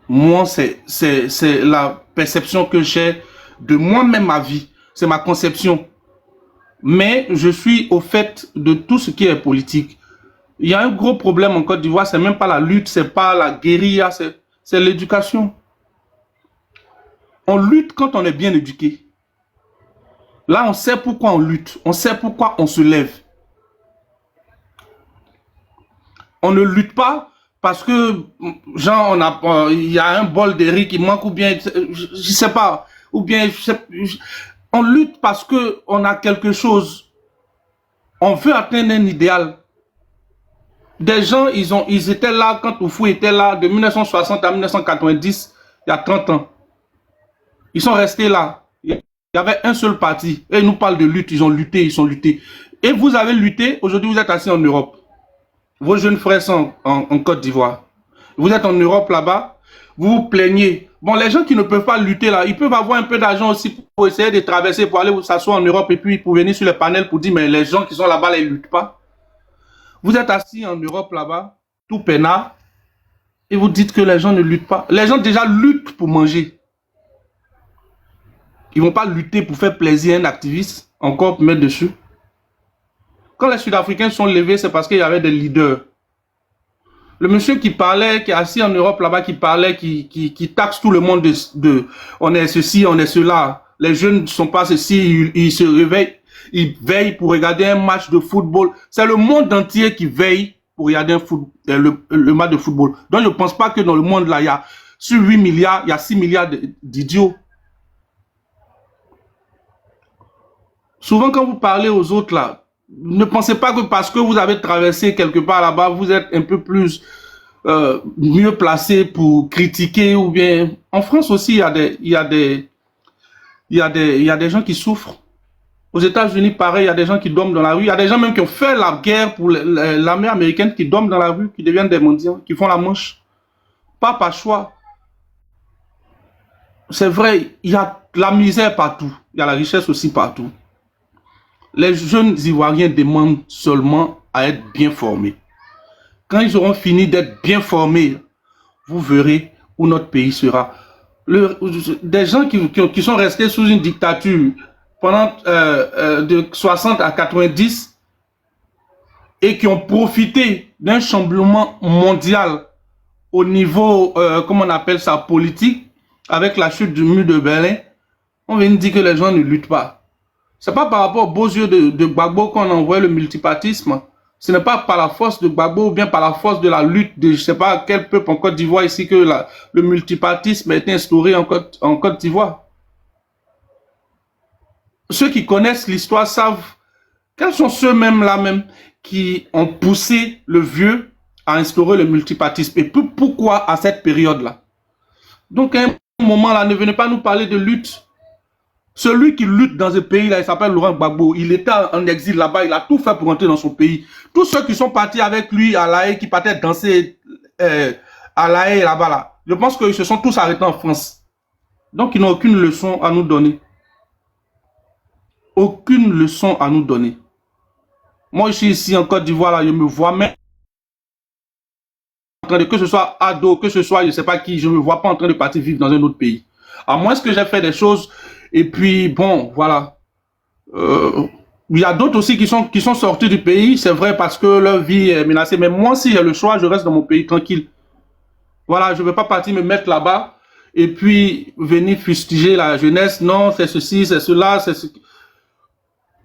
Moi, c'est la perception que j'ai de moi-même, ma vie. C'est ma conception. Mais je suis au fait de tout ce qui est politique. Il y a un gros problème en Côte d'Ivoire, c'est même pas la lutte, c'est pas la guérilla, c'est l'éducation. On lutte quand on est bien éduqué. Là, on sait pourquoi on lutte, on sait pourquoi on se lève. On ne lutte pas parce que, genre, il y a un bol de riz qui manque, ou bien, je sais pas, ou bien, on lutte parce que on a quelque chose. On veut atteindre un idéal. Des gens, ils étaient là quand Oufou était là, de 1960 à 1990, il y a 30 ans. Ils sont restés là. Il y avait un seul parti. Et ils nous parlent de lutte, ils ont lutté, ils sont luttés. Et vous avez lutté, aujourd'hui vous êtes assis en Europe. Vos jeunes frères sont en Côte d'Ivoire. Vous êtes en Europe là-bas, vous vous plaignez. Bon, les gens qui ne peuvent pas lutter là, ils peuvent avoir un peu d'argent aussi pour essayer de traverser, pour aller s'asseoir en Europe et puis pour venir sur les panels pour dire, mais les gens qui sont là-bas, ils ne luttent pas. Vous êtes assis en Europe là-bas, tout peinard, et vous dites que les gens ne luttent pas. Les gens déjà luttent pour manger. Ils ne vont pas lutter pour faire plaisir à un activiste, encore pour mettre dessus. Quand les Sud-Africains sont levés, c'est parce qu'il y avait des leaders. Le monsieur qui parlait, qui est assis en Europe là-bas, qui parlait, qui taxe tout le monde de on est ceci, on est cela. Les jeunes ne sont pas ceci, ils se réveillent, ils veillent pour regarder un match de football. C'est le monde entier qui veille pour regarder le match de football. Donc, je ne pense pas que dans le monde, là, il y a sur 8 milliards, il y a 6 milliards d'idiots. Souvent, quand vous parlez aux autres, là, ne pensez pas que parce que vous avez traversé quelque part là-bas, vous êtes un peu plus mieux placé pour critiquer ou bien... En France aussi, il y a des gens qui souffrent. Aux États-Unis, pareil, il y a des gens qui dorment dans la rue. Il y a des gens même qui ont fait la guerre pour l'armée américaine qui dorment dans la rue, qui deviennent des mendiants, qui font la manche. Pas par choix. C'est vrai, il y a la misère partout. Il y a la richesse aussi partout. Les jeunes Ivoiriens demandent seulement à être bien formés. Quand ils auront fini d'être bien formés, vous verrez où notre pays sera. Des gens qui sont restés sous une dictature pendant de 60 à 90 et qui ont profité d'un chamboulement mondial au niveau, comment on appelle ça, politique, avec la chute du mur de Berlin, on vient de dire que les gens ne luttent pas. C'est pas par rapport aux beaux yeux de Gbagbo qu'on envoie le multipartisme. Ce n'est pas par la force de Gbagbo ou bien par la force de la lutte de je ne sais pas quel peuple en Côte d'Ivoire ici que le multipartisme a été instauré en Côte d'Ivoire. Ceux qui connaissent l'histoire savent quels sont ceux-mêmes là même qui ont poussé le vieux à instaurer le multipartisme et pourquoi à cette période-là. Donc à un moment là, ne venez pas nous parler de lutte. Celui qui lutte dans ce pays-là, il s'appelle Laurent Gbagbo. Il était en exil là-bas, il a tout fait pour rentrer dans son pays. Tous ceux qui sont partis avec lui à La Haye, qui partaient danser à La Haye là-bas, là, je pense qu'ils se sont tous arrêtés en France. Donc ils n'ont aucune leçon à nous donner. Aucune leçon à nous donner. Moi, je suis ici en Côte d'Ivoire, là, je me vois même en train de, que ce soit ado, que ce soit je ne sais pas qui, je ne me vois pas en train de partir vivre dans un autre pays. À moins que j'ai fait des choses, et puis bon, voilà. Il y a d'autres aussi qui sont sortis du pays, c'est vrai, parce que leur vie est menacée. Mais moi, si j'ai le choix, je reste dans mon pays tranquille. Voilà, je ne vais pas partir me mettre là-bas et puis venir fustiger la jeunesse. Non, c'est ceci, c'est cela, c'est ce...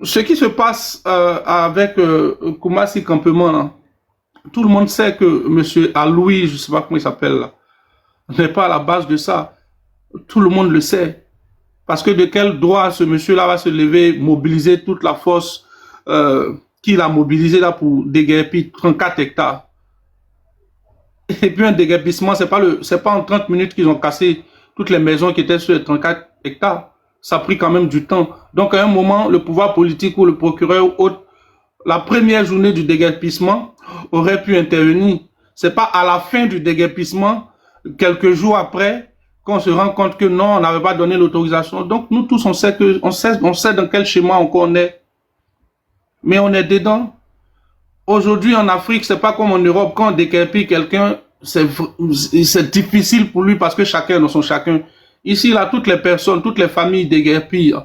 Ce qui se passe avec Koumassi Campement, là, tout le monde sait que M. Aloui, je ne sais pas comment il s'appelle là, n'est pas à la base de ça. Tout le monde le sait. Parce que de quel droit ce monsieur-là va se lever, mobiliser toute la force qu'il a mobilisée là pour déguerpir 34 hectares. Et puis un déguerpissement, c'est pas en 30 minutes qu'ils ont cassé toutes les maisons qui étaient sur les 34 hectares. Ça a pris quand même du temps. Donc, à un moment, le pouvoir politique ou le procureur ou autre, la première journée du déguerpissement aurait pu intervenir. C'est pas à la fin du déguerpissement, quelques jours après, qu'on se rend compte que non, on n'avait pas donné l'autorisation. Donc, nous tous, on sait dans quel schéma on est. Mais on est dedans. Aujourd'hui, en Afrique, c'est pas comme en Europe. Quand on déguerpit quelqu'un, c'est difficile pour lui parce que chacun dans son chacun. Ici, là, toutes les personnes, toutes les familles déguerpillent.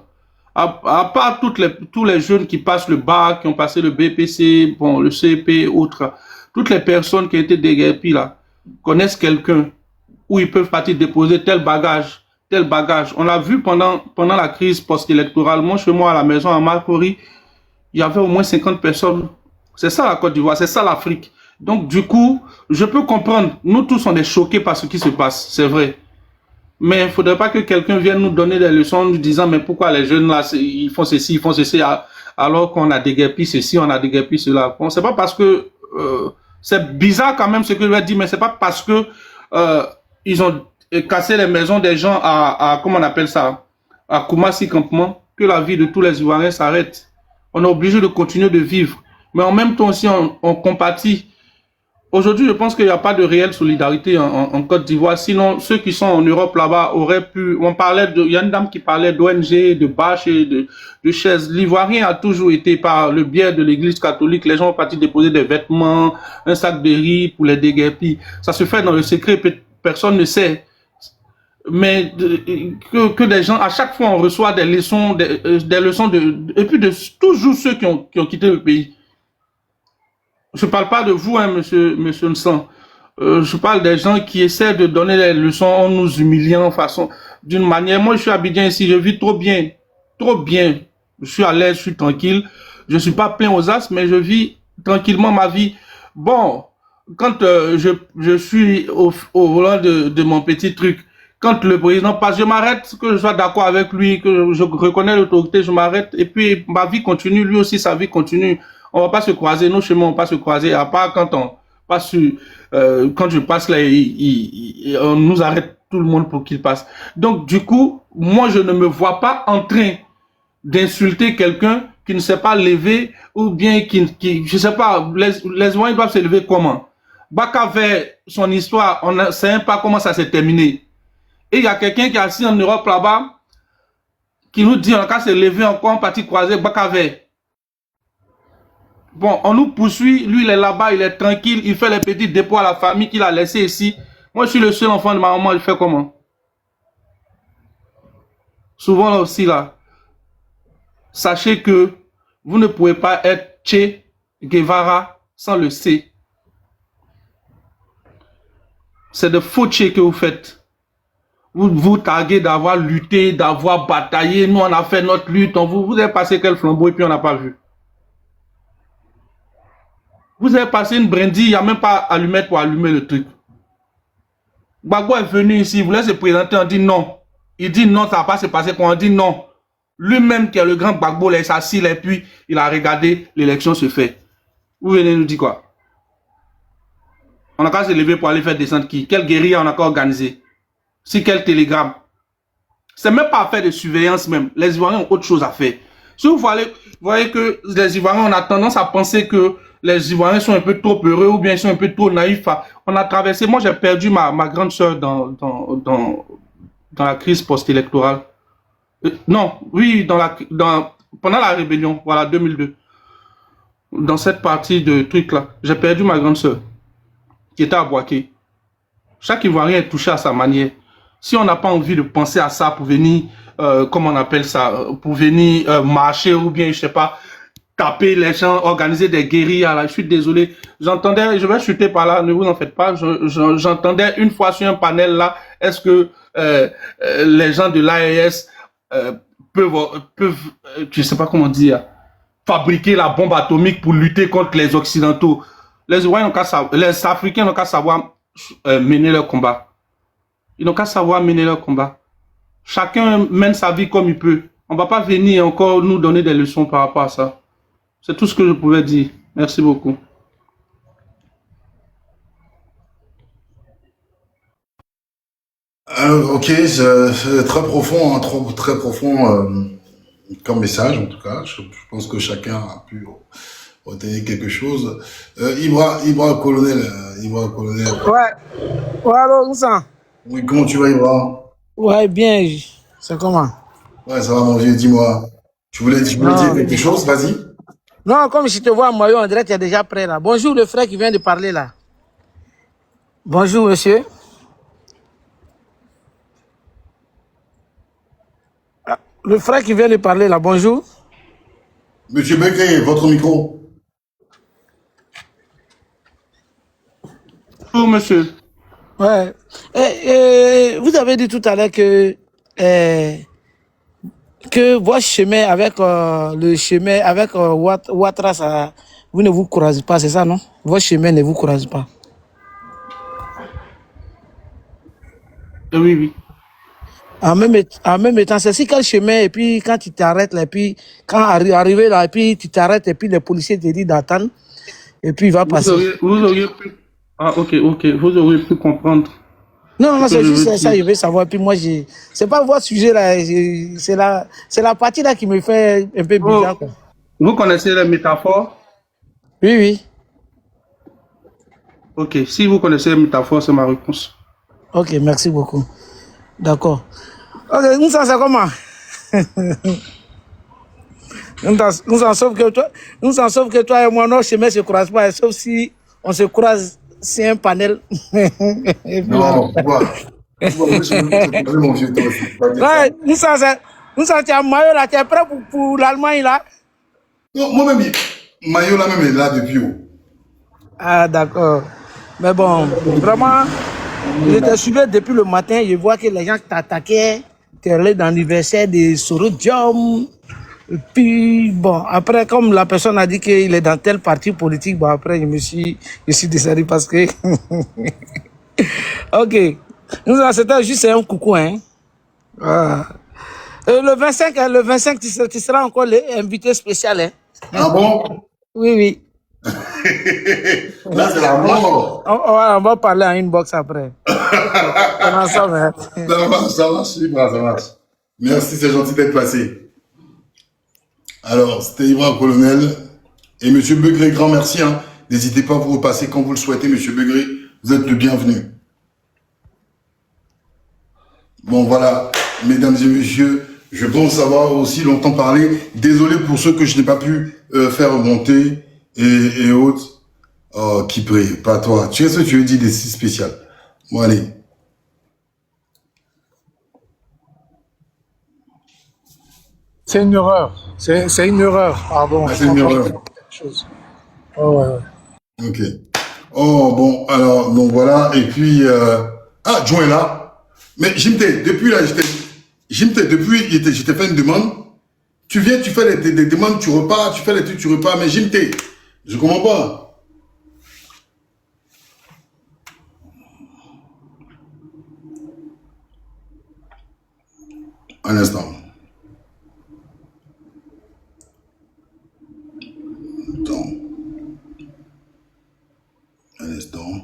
À part tous les jeunes qui passent le bac, qui ont passé le BPC, bon, le CP, autres, toutes les personnes qui ont été déguerpies, là, connaissent quelqu'un où ils peuvent partir déposer tel bagage. On l'a vu pendant la crise post-électorale. Moi, chez moi, à la maison, à Marcory, il y avait au moins 50 personnes. C'est ça la Côte d'Ivoire, c'est ça l'Afrique. Donc, du coup, je peux comprendre. Nous tous, on est choqués par ce qui se passe, c'est vrai. Mais il ne faudrait pas que quelqu'un vienne nous donner des leçons en nous disant mais pourquoi les jeunes là, ils font ceci, alors qu'on a déguerpi ceci, on a déguerpi cela. Bon, c'est pas parce que... c'est bizarre quand même ce que je vais dire, mais c'est pas parce que ils ont cassé les maisons des gens à comment on appelle ça, à Koumassi Campement, que la vie de tous les Ivoiriens s'arrête. On est obligé de continuer de vivre. Mais en même temps aussi, on compatit. Aujourd'hui, je pense qu'il n'y a pas de réelle solidarité en Côte d'Ivoire. Sinon, ceux qui sont en Europe là-bas auraient pu... il y a une dame qui parlait d'ONG, de bâches et de chaises. L'Ivoirien a toujours été par le biais de l'église catholique. Les gens ont parti déposer des vêtements, un sac de riz pour les déguerpir. Ça se fait dans le secret, personne ne sait. Mais que des gens, à chaque fois, on reçoit des leçons, et puis de toujours ceux qui ont quitté le pays. Je ne parle pas de vous, hein, monsieur Nsan. Je parle des gens qui essaient de donner les leçons en nous humiliant d'une manière. Moi, je suis à Abidjan ici, je vis trop bien. Trop bien. Je suis à l'aise, je suis tranquille. Je ne suis pas plein aux as, mais je vis tranquillement ma vie. Bon, quand je suis au volant de mon petit truc, quand le président passe, je m'arrête, que je sois d'accord avec lui, que je reconnais l'autorité, je m'arrête, et puis ma vie continue, lui aussi sa vie continue. On va pas se croiser, nos chemins vont pas se croiser, à part quand on passe quand je passe là, on nous arrête tout le monde pour qu'il passe. Donc du coup, moi je ne me vois pas en train d'insulter quelqu'un qui ne s'est pas levé, ou bien qui je sais pas, les Ivoiriens doivent se lever comment? Baka avait son histoire, on ne sait même pas comment ça s'est terminé. Et il y a quelqu'un qui est assis en Europe là-bas, qui nous dit on a qu'à se lever encore en partie croisée, Bakave. Bon, on nous poursuit, lui il est là-bas, il est tranquille, il fait les petits dépôts à la famille qu'il a laissé ici. Moi je suis le seul enfant de ma maman, il fait comment? Souvent là aussi là, sachez que vous ne pouvez pas être Che Guevara sans le C. C'est de faux Che que vous faites. Vous taguez d'avoir lutté, d'avoir bataillé. Nous, on a fait notre lutte. Vous avez passé quel flambeau et puis on n'a pas vu. Vous avez passé une brindille, il n'y a même pas allumette pour allumer le truc. Gbagbo est venu ici, il voulait se présenter, on dit non. Il dit non, ça va pas se passer quand on dit non. Lui-même qui est le grand Gbagbo, il s'assit et puis il a regardé, l'élection se fait. Vous venez nous dire quoi? On n'a qu'à se lever pour aller faire descendre qui? Quelle guérilla on a qu'à organiser? Si quel télégramme? C'est même pas affaire de surveillance même. Les Ivoiriens ont autre chose à faire. Si vous voyez que les Ivoiriens, on a tendance à penser que les Ivoiriens sont un peu trop heureux ou bien ils sont un peu trop naïfs. On a traversé, moi j'ai perdu ma grande sœur dans la crise post-électorale. Non, oui, pendant la rébellion, voilà, 2002. Dans cette partie de truc là, j'ai perdu ma grande sœur qui était à Boaké. Chaque Ivoirien est touché à sa manière. Si on n'a pas envie de penser à ça pour venir, comment on appelle ça, pour venir marcher ou bien, je sais pas, taper les gens, organiser des guérillas, là, je suis désolé. J'entendais, je vais chuter par là, ne vous en faites pas, j'entendais une fois sur un panel là, est-ce que les gens de l'AES peuvent, je sais pas comment dire, fabriquer la bombe atomique pour lutter contre les Occidentaux. Les Africains n'ont qu'à savoir mener leur combat. Ils n'ont qu'à savoir mener leur combat. Chacun mène sa vie comme il peut. On ne va pas venir encore nous donner des leçons par rapport à ça. C'est tout ce que je pouvais dire. Merci beaucoup. Ok, c'est très profond, hein, très profond comme message en tout cas. Je pense que chacun a pu retenir quelque chose. Ibra Colonel. Ouais, alors, ça. Oui, comment tu vas, Ibra? Ouais, bien. C'est comment? Ouais, ça va, mon vieux, dis-moi. Tu voulais dire quelque chose, vas-y. Non, comme je te vois en maillot, on dirait que tu es déjà prêt là. Bonjour, le frère qui vient de parler là. Bonjour, monsieur. Le frère qui vient de parler là, bonjour. Monsieur Becquet, votre micro. Bonjour, monsieur. Ouais. Vous avez dit tout à l'heure que votre chemin avec le chemin avec Ouattara, ça, vous ne vous croisez pas, c'est ça, non? Votre chemin ne vous croise pas. Oui, oui. En même temps, c'est si quel chemin, et puis quand tu t'arrêtes là, et puis quand arrivé là, et puis tu t'arrêtes, et puis le policier te dit d'attendre, et puis il va passer. Vous auriez pu... Ah, ok, vous auriez pu comprendre. Non, c'est juste ça, je veux savoir. Puis moi, c'est pas votre sujet là, c'est la partie là qui me fait un peu bizarre. Quoi. Vous connaissez les métaphores? Oui, oui. Ok, si vous connaissez les métaphores, c'est ma réponse. Ok, merci beaucoup. D'accord. Ok, nous ça c'est comment? Nous en sauf que toi et moi, nos chemins se croisent pas, sauf si on se croise. C'est un panel. Non, pourquoi? Mon vieux, toi aussi. Ouais, nous sommes en maillot là, tu es prêt pour l'Allemagne là? Non, moi-même, maillot là même est là depuis où? Ah, d'accord. Mais bon, vraiment, je te suivais depuis le matin, je vois que les gens t'attaquaient, tu es allé dans l'anniversaire de Soro Diom. Et puis, bon, après, comme la personne a dit qu'il est dans tel parti politique, bon, après, je suis descendu parce que... Ok. C'était juste un coucou, hein. Ah. Le 25, tu seras encore l'invité spécial, hein. Ah bon? Oui, oui. Là, c'est la mort. On va parler en inbox après. On en sort, hein. Ça marche, super, ça marche. Merci, c'est gentil d'être passé. Alors, c'était Ibra Colonel et Monsieur Begré, grand merci. Hein. N'hésitez pas à vous repasser quand vous le souhaitez, Monsieur Begré. Vous êtes le bienvenu. Bon, voilà, mesdames et messieurs, je pense avoir aussi longtemps parlé. Désolé pour ceux que je n'ai pas pu faire remonter et autres. Oh, qui prie, pas toi. Tu sais ce que tu veux dire des si spécial. Bon, allez. C'est une erreur. C'est une erreur, pardon. Ah, c'est une erreur. Oh, ouais. Ok. Oh, bon, alors, donc voilà. Et puis, ah, Joe est là. Mais Jimte, depuis là, j'étais fait une demande. Tu viens, tu fais des demandes, tu repars, tu fais les trucs, tu repars. Mais Jimte, je comprends pas. Un instant. Attends. Un instant.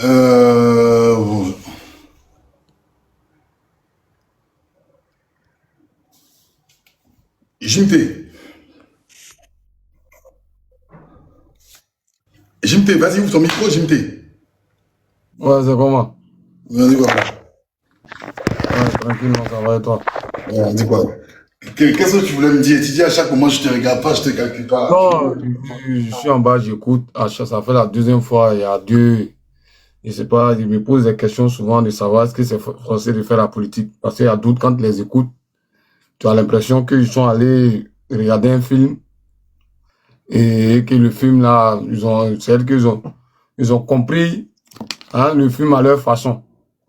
Bon. Jimte, vas-y, ouvre ton micro, Jimte. Ouais, c'est comment? Vas-y, quoi. Ouais, tranquillement, ça va et toi? Ouais, dis quoi? Qu'est-ce que tu voulais me dire? Tu dis à chaque moment, je te regarde pas, je te calcule pas. Non, je suis en bas, j'écoute. Ça fait la deuxième fois, il y a deux. Je sais pas, ils me posent des questions souvent de savoir est-ce que c'est français de faire la politique. Parce qu'il y a d'autres, quand tu les écoutes, tu as l'impression qu'ils sont allés regarder un film et que le film là, ils ont compris hein, le film à leur façon.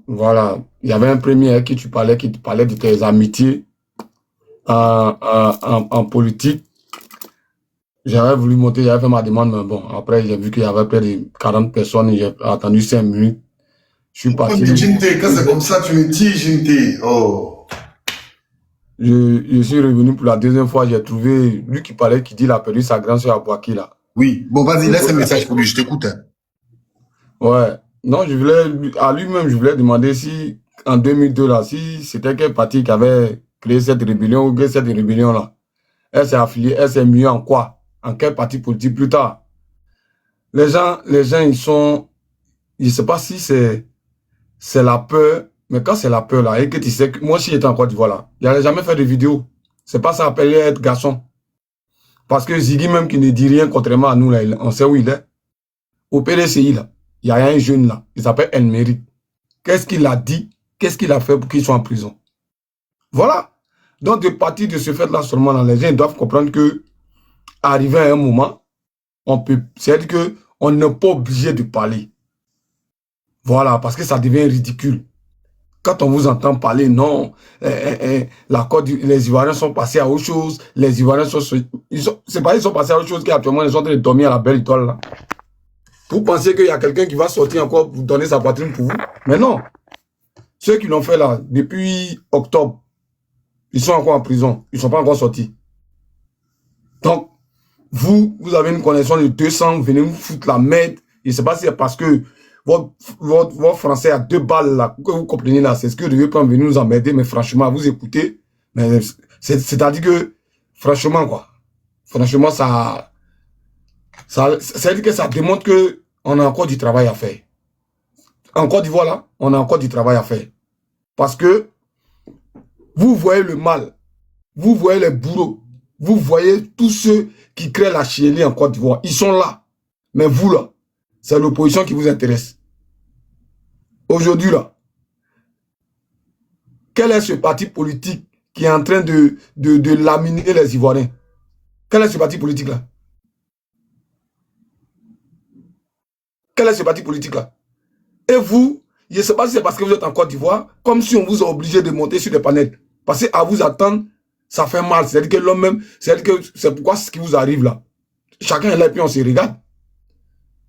Voilà. Il y avait un premier à qui tu parlais, qui te parlait de tes amitiés en politique. J'avais voulu monter, j'avais fait ma demande, mais bon, après j'ai vu qu'il y avait près de 40 personnes, j'ai attendu 5 minutes. Je suis parti. Jimte, quand c'est comme ça, tu me dis, Jimte. Oh. Je suis revenu pour la deuxième fois, j'ai trouvé lui qui parlait, qui dit il a perdu sa grande soeur à Boaki là. Oui, bon vas-y, laisse un message pour lui, je t'écoute. Hein. Ouais, non, à lui-même, je voulais demander si, en 2002 là, si c'était quel parti qui avait créé cette rébellion ou que cette rébellion là. Elle s'est affiliée, elle s'est mieux en quoi? En quel parti politique plus tard? Les gens, ils sont, je sais pas si c'est la peur, mais quand c'est la peur là, et que tu sais que, moi si j'étais en Côte d'Ivoire là, il n'allait jamais faire de vidéo. C'est pas ça appelé être garçon. Parce que Ziggy même qui ne dit rien contrairement à nous là, on sait où il est. Au PDCI là, il y a un jeune là, il s'appelle El Mérite. Qu'est-ce qu'il a dit? Qu'est-ce qu'il a fait pour qu'il soit en prison? Voilà. Donc, de partir de ce fait-là seulement, là, les gens doivent comprendre que, arrivé à un moment, c'est-à-dire qu'on n'est pas obligé de parler. Voilà, parce que ça devient ridicule. Quand on vous entend parler, non, les Ivoiriens sont passés à autre chose, les Ivoiriens sont... C'est pas ils sont passés à autre chose qu'actuellement ils sont en train de dormir à la belle étoile là. Vous pensez qu'il y a quelqu'un qui va sortir encore pour donner sa poitrine pour vous? Mais non. Ceux qui l'ont fait là, depuis octobre, ils sont encore en prison. Ils ne sont pas encore sortis. Donc, vous avez une connexion de 200, vous venez vous foutre la merde. Je ne sais pas si c'est parce que votre français a 2 balles là, que vous comprenez là. C'est ce que vous devez pas venir nous emmerder, mais franchement, vous écoutez. C'est-à-dire que, franchement, quoi. Franchement, ça veut dire que ça démontre que on a encore du travail à faire. En Côte d'Ivoire, là, on a encore du travail à faire. Parce que vous voyez le mal, vous voyez les bourreaux, vous voyez tous ceux qui créent la chienlit en Côte d'Ivoire. Ils sont là. Mais vous, là, c'est l'opposition qui vous intéresse. Aujourd'hui, là, quel est ce parti politique qui est en train de laminer les Ivoiriens? Quel est ce parti politique-là? Quel est ce parti politique-là? Et vous, je ne sais pas si c'est parce que vous êtes en Côte d'Ivoire, comme si on vous a obligé de monter sur des panels. Parce qu'à vous attendre, ça fait mal. C'est-à-dire que l'homme même, c'est-à-dire que c'est pourquoi ce qui vous arrive là. Chacun est là et puis on se regarde.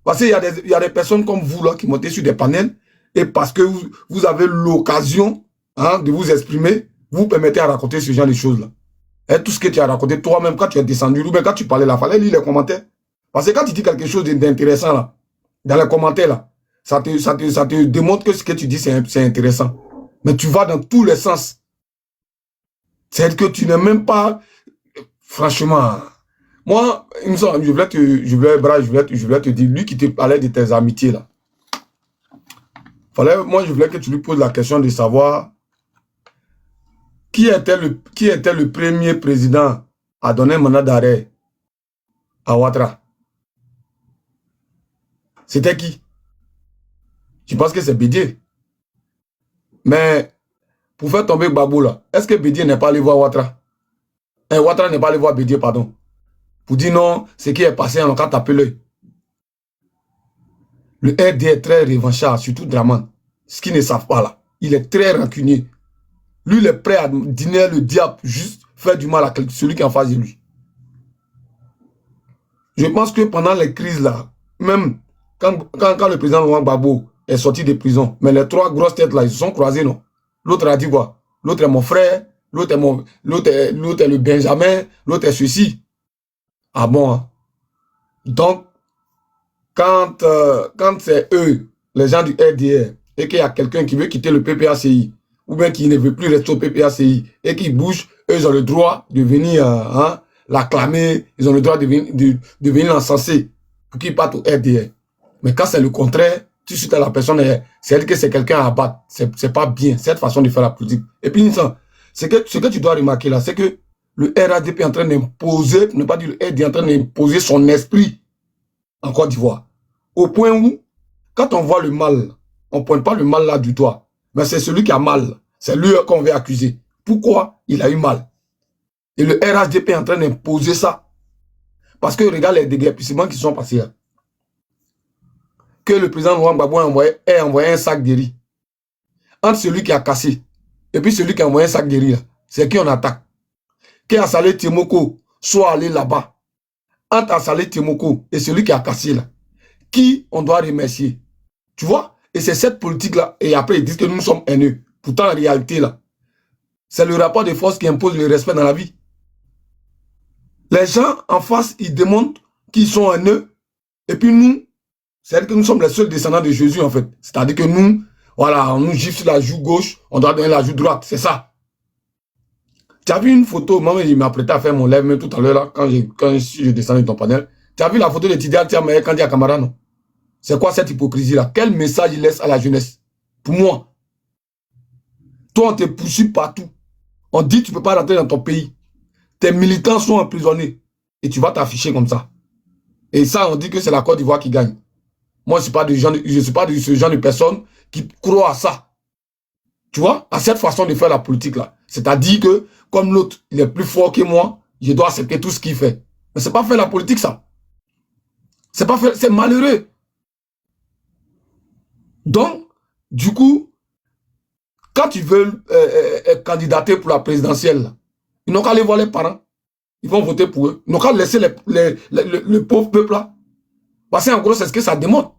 Parce qu'il y a des personnes comme vous là qui montez sur des panels et parce que vous avez l'occasion de vous exprimer, vous permettez à raconter ce genre de choses là. Et tout ce que tu as raconté toi-même quand tu es descendu, ou bien quand tu parlais là, fallait lire les commentaires. Parce que quand tu dis quelque chose d'intéressant là, dans les commentaires là, ça te démontre que ce que tu dis, c'est intéressant. Mais tu vas dans tous les sens. C'est que tu n'es même pas... Franchement, moi, je voulais te dire, lui qui te parlait de tes amitiés, là. Moi, je voulais que tu lui poses la question de savoir qui était le premier président à donner un mandat d'arrêt à Ouattara. C'était qui? Je pense que c'est Bédié. Mais pour faire tomber Gbagbo là, est-ce que Bédié n'est pas allé voir Ouattara? Ouattara n'est pas allé voir Bédié, pardon. Pour dire non, ce qui est passé, on a tapé l'œil. Le RD est très revanchard, surtout Draman. Ce qu'ils ne savent pas là. Il est très rancunier. Lui, il est prêt à dîner le diable, juste faire du mal à celui qui est en face de lui. Je pense que pendant les crises là, même quand le président Laurent Gbagbo est sorti de prison, mais les 3 grosses têtes là, ils se sont croisés, non? L'autre a dit quoi? L'autre est mon frère, l'autre est le Benjamin, l'autre est ceci. Ah bon? Hein? Donc, quand c'est eux, les gens du RDR, et qu'il y a quelqu'un qui veut quitter le PPACI, ou bien qui ne veut plus rester au PPACI, et qui bouge, eux, ils ont le droit de venir l'acclamer, ils ont le droit de venir l'encenser pour qu'il parte au RDR. Mais quand c'est le contraire, tout de suite la personne, c'est que c'est quelqu'un à abattre. C'est pas bien, cette façon de faire la politique. Et puis, ce que tu dois remarquer là, c'est que le RADP est en train d'imposer, pour ne pas dire le RD, est en train d'imposer son esprit en Côte d'Ivoire. Au point où, quand on voit le mal, on ne pointe pas le mal là du doigt. Mais c'est celui qui a mal. C'est lui qu'on veut accuser. Pourquoi il a eu mal? Et le RHDP est en train d'imposer ça. Parce que regarde les déguerpissements qui sont passés là. Que le président Laurent Gbagbo a envoyé un sac de riz. Entre celui qui a cassé et puis celui qui a envoyé un sac de riz, c'est qui on attaque. Que Assalé Temoko soit allé là-bas. Entre Assalé Temoko et celui qui a cassé là, qui on doit remercier. Tu vois? Et c'est cette politique-là. Et après, ils disent que nous sommes haineux. Pourtant, en réalité, là, c'est le rapport de force qui impose le respect dans la vie. Les gens en face, ils demandent qu'ils sont haineux. Et puis nous, c'est-à-dire que nous sommes les seuls descendants de Jésus, en fait. C'est-à-dire que nous, voilà, on nous gifle sur la joue gauche, on doit donner la joue droite. C'est ça. Tu as vu une photo, moi, il m'a prêté à faire mon lèvre, même tout à l'heure, là, quand je descends de ton panel. Tu as vu la photo de Tidiane Tiamé quand il y a Camara, non? C'est quoi cette hypocrisie-là? Quel message il laisse à la jeunesse? Pour moi, toi, on te poursuit partout. On dit que tu ne peux pas rentrer dans ton pays. Tes militants sont emprisonnés. Et tu vas t'afficher comme ça. Et ça, on dit que c'est la Côte d'Ivoire qui gagne. Moi, je ne suis pas de ce genre de personne qui croit à ça. Tu vois? À cette façon de faire la politique là. C'est-à-dire que, comme l'autre, il est plus fort que moi, je dois accepter tout ce qu'il fait. Mais c'est pas faire la politique, ça. C'est pas faire, c'est malheureux. Donc, du coup, Quand tu veux candidater pour la présidentielle, là, ils n'ont qu'à aller voir les parents. Ils vont voter pour eux. Ils n'ont qu'à laisser le pauvre peuple là. Parce qu'en gros, c'est ce que ça démontre.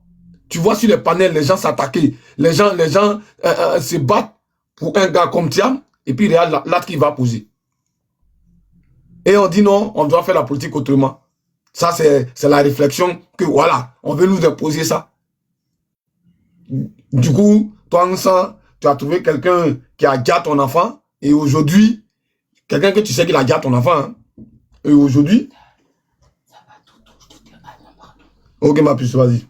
Tu vois sur les panels, les gens s'attaquer. Les gens se battent pour un gars comme Thiam. Et puis il y a l'acte qui va poser. Et on dit non, on doit faire la politique autrement. Ça, c'est la réflexion que voilà, on veut nous imposer ça. Du coup, toi, tu as trouvé quelqu'un qui a gâté ton enfant. Et aujourd'hui, quelqu'un que tu sais qu'il a gâté ton enfant. Hein, et aujourd'hui... Ok, ma puce, vas-y.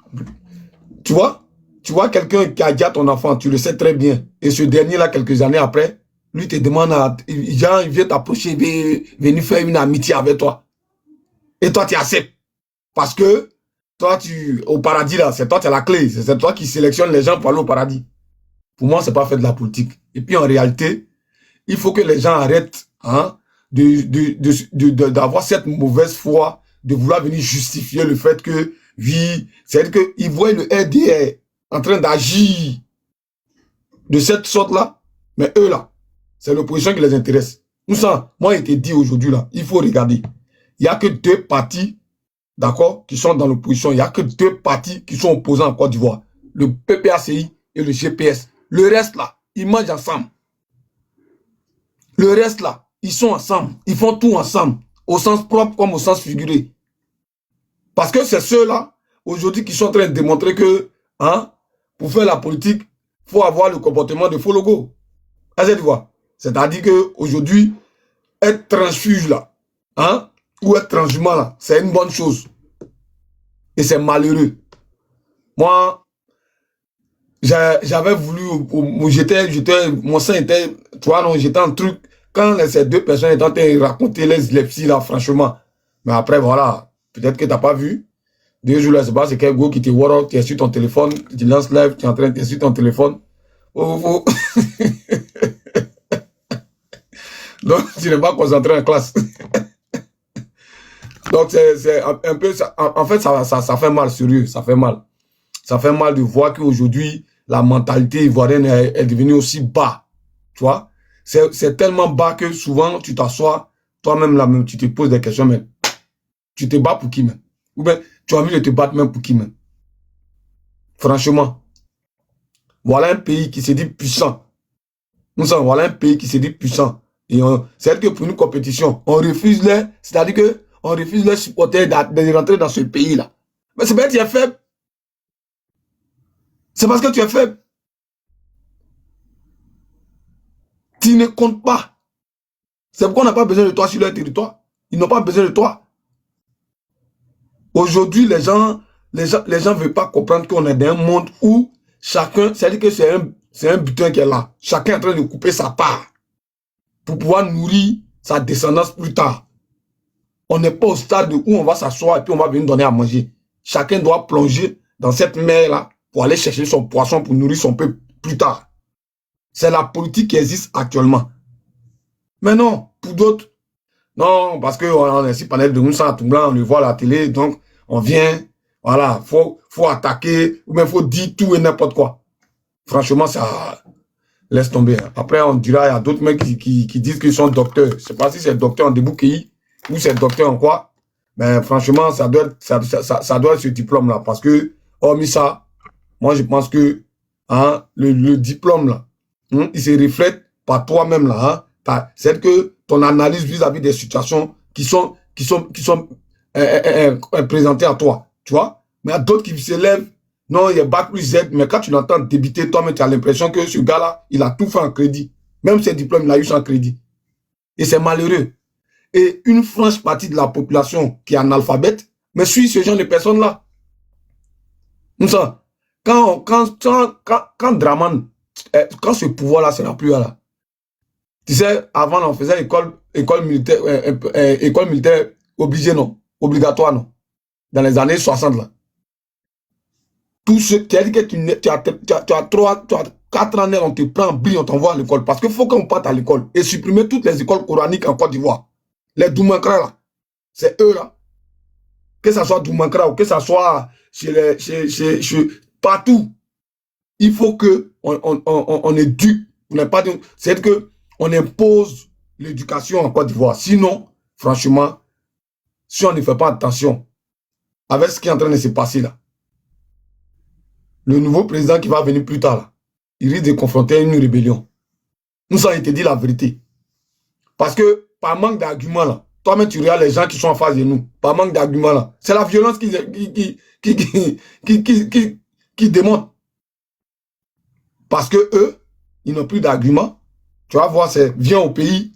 Tu vois quelqu'un qui a gâté ton enfant, tu le sais très bien. Et ce dernier-là, quelques années après, lui te demande, il vient t'approcher, venir faire une amitié avec toi. Et toi, tu acceptes. Parce que, toi, au paradis, là, c'est toi qui as la clé. C'est toi qui sélectionne les gens pour aller au paradis. Pour moi, c'est pas faire de la politique. Et puis, en réalité, il faut que les gens arrêtent hein, d'avoir cette mauvaise foi, de vouloir venir justifier le fait que, oui, c'est-à-dire qu'ils voient le RDR en train d'agir de cette sorte-là, mais eux, là, c'est l'opposition qui les intéresse. Nous, ça, moi, il te dit aujourd'hui, là, il faut regarder. Il n'y a que 2 partis, d'accord, qui sont dans l'opposition. Il n'y a que 2 partis qui sont opposants en Côte d'Ivoire. Le PPACI et le GPS. Le reste, là, ils mangent ensemble. Le reste, là, ils sont ensemble. Ils font tout ensemble. Au sens propre comme au sens figuré. Parce que c'est ceux-là, aujourd'hui, qui sont en train de démontrer que, hein, pour faire la politique, il faut avoir le comportement de faux logo. C'est-à-dire qu'aujourd'hui, être transfuge, là, hein, ou être transhumant, là, c'est une bonne chose. Et c'est malheureux. Moi, j'avais voulu, mon sein était, tu vois, non, j'étais en truc, quand ces 2 personnes étaient en train de raconter les psy, là, franchement. Mais après, voilà, peut-être que tu n'as pas vu. 2 jours là, c'est pas, c'est quel go qui te voit, tu es sur ton téléphone, tu lances live, tu es en train de sur ton téléphone. Donc, tu n'es pas concentré en classe. Donc, c'est un peu, en fait, ça fait mal, sérieux, ça fait mal. Ça fait mal de voir qu'aujourd'hui, la mentalité ivoirienne est devenue aussi bas. Tu vois? C'est tellement bas que souvent, tu t'assois, toi-même, là, même, tu te poses des questions, mais tu te bats pour qui, même? Ou bien, tu as envie de te battre même pour qui, même? Franchement. Voilà un pays qui se dit puissant. Voilà un pays qui se dit puissant. Et c'est que pour une compétition, on refuse les, c'est-à-dire que on refuse les supporters de rentrer dans ce pays-là. Mais c'est parce que tu es faible. C'est parce que tu es faible. Tu ne comptes pas. C'est pourquoi on n'a pas besoin de toi sur leur territoire. Ils n'ont pas besoin de toi. Aujourd'hui, les gens ne veulent pas comprendre qu'on est dans un monde où chacun, c'est-à-dire que c'est un butin qui est là. Chacun est en train de couper sa part pour pouvoir nourrir sa descendance plus tard. On n'est pas au stade où on va s'asseoir et puis on va venir donner à manger. Chacun doit plonger dans cette mer-là pour aller chercher son poisson pour nourrir son peuple plus tard. C'est la politique qui existe actuellement. Mais non, pour d'autres, non, parce qu'on est ici panel de Moussa à tout blanc, on le voit à la télé, donc on vient, voilà, faut attaquer, ou bien faut dire tout et n'importe quoi. Franchement, ça laisse tomber. Après, on dira, il y a d'autres mecs qui disent qu'ils sont docteurs. Je ne sais pas si c'est docteur en débouquet ou c'est docteur en quoi. Mais franchement, ça doit être ce diplôme-là. Parce que, hormis ça, moi, je pense que hein, le diplôme, là, il se reflète par toi-même, là. Hein. C'est que ton analyse vis-à-vis des situations qui sont présentées à toi. Tu vois? Mais il y a d'autres qui se lèvent. Non, il y a bac plus Z, mais quand tu l'entends débiter, toi-même, tu as l'impression que ce gars-là, il a tout fait en crédit. Même ses diplômes, il a eu sans crédit. Et c'est malheureux. Et une franche partie de la population qui est analphabète, mais suit ce genre de personnes-là. Quand Draman, quand ce pouvoir-là sera plus là, tu sais, avant, on faisait école militaire obligée, non? Obligatoire, non? Dans les années 60, là. Tout ce qui a dit que tu as 4 ans, on te prend en bille, on t'envoie à l'école. Parce qu'il faut qu'on parte à l'école et supprimer toutes les écoles coraniques en Côte d'Ivoire. Les Doumankra, là, c'est eux, là. Que ça soit Doumankra ou que ça soit partout. Il faut que on éduque C'est qu'on impose l'éducation en Côte d'Ivoire. Sinon, franchement, si on ne fait pas attention avec ce qui est en train de se passer là, le nouveau président qui va venir plus tard, là, il risque de confronter une rébellion. Nous avons été dit la vérité. Parce que par manque d'arguments là, toi-même tu regardes les gens qui sont en face de nous, par manque d'arguments là, c'est la violence qui démontre. Parce que eux, ils n'ont plus d'arguments. Tu vas voir, c'est viens au pays,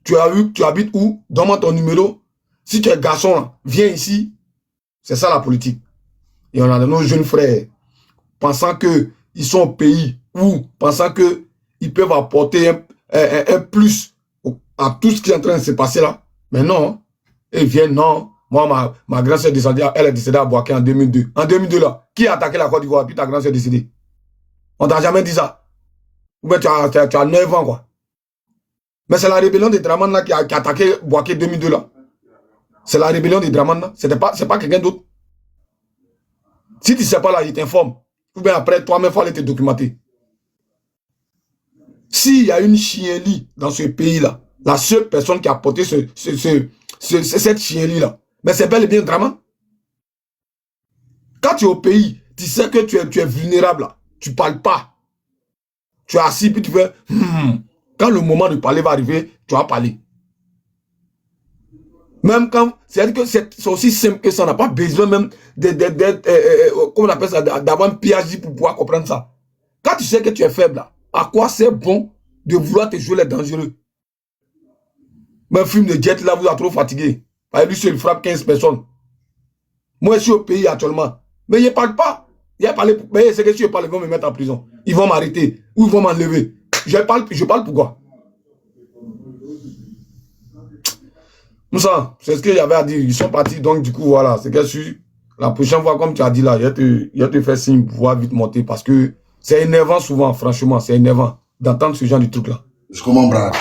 tu habites où, donne-moi ton numéro. Si tu es garçon là, viens ici. C'est ça la politique. Et on a nos jeunes frères pensant qu'ils sont au pays ou pensant qu'ils peuvent apporter un plus à tout ce qui est en train de se passer là. Mais non, ils viennent, non. Moi, ma grand-sœur elle est décédée à Boaké en 2002. En 2002 là, qui a attaqué la Côte d'Ivoire puis ta grand-sœur est décédée? On t'a jamais dit ça. Ou bien tu as 9 ans quoi. Mais c'est la rébellion des Dramane là qui a attaqué Boaké 2002 là. C'est la rébellion des Dramane là. C'est pas quelqu'un d'autre. Si tu ne sais pas là, il t'informe. Ou bien après, toi-même, il faut aller te documenter. S'il y a une chienlit dans ce pays-là, la seule personne qui a porté cette chienlit-là, mais c'est bel et bien Dramane. Quand tu es au pays, tu sais que tu es vulnérable là. Tu ne parles pas. Tu es assis, puis tu fais... Quand le moment de parler va arriver, tu vas parler. Même quand, c'est-à-dire que c'est aussi simple que ça, on n'a pas besoin même comment on appelle ça, d'avoir un PhD pour pouvoir comprendre ça. Quand tu sais que tu es faible, là, à quoi c'est bon de vouloir te jouer les dangereux? Mais un film de Jet là vous a trop fatigué. Lui seul, il frappe 15 personnes. Moi, je suis au pays actuellement. Mais il ne parle pas. Mais c'est que si je parle, ils vont me mettre en prison. Ils vont m'arrêter. Ou ils vont m'enlever. Je parle pourquoi? Moussa, c'est ce que j'avais à dire. Ils sont partis, donc du coup, voilà. C'est que la prochaine fois, comme tu as dit là, il te fait signe pour pouvoir vite monter parce que c'est énervant souvent, franchement, c'est énervant d'entendre ce genre de truc là. Je comprends, Brad.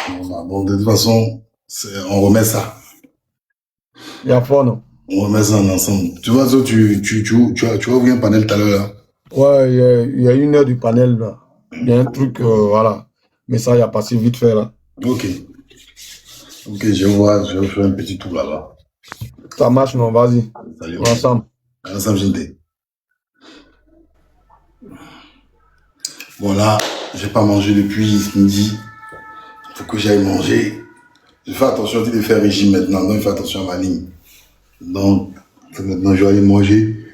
Bon, de toute façon, on remet ça. Il y a fort, non? On remet ça ensemble. Tu vois, tu as ouvert un panel tout à l'heure là? Ouais, il y a 1 heure du panel là. Il y a un truc, voilà. Mais ça, il a passé vite fait là. Ok. Ok, je vois, je vais faire un petit tour là-bas. Ça marche, non, vas-y. Salut. Ensemble. Ensemble, j'étais. Bon, là, j'ai pas mangé depuis midi. Il faut que j'aille manger. Je fais attention de faire régime maintenant, donc je fais attention à ma ligne. Donc, maintenant, je vais aller manger.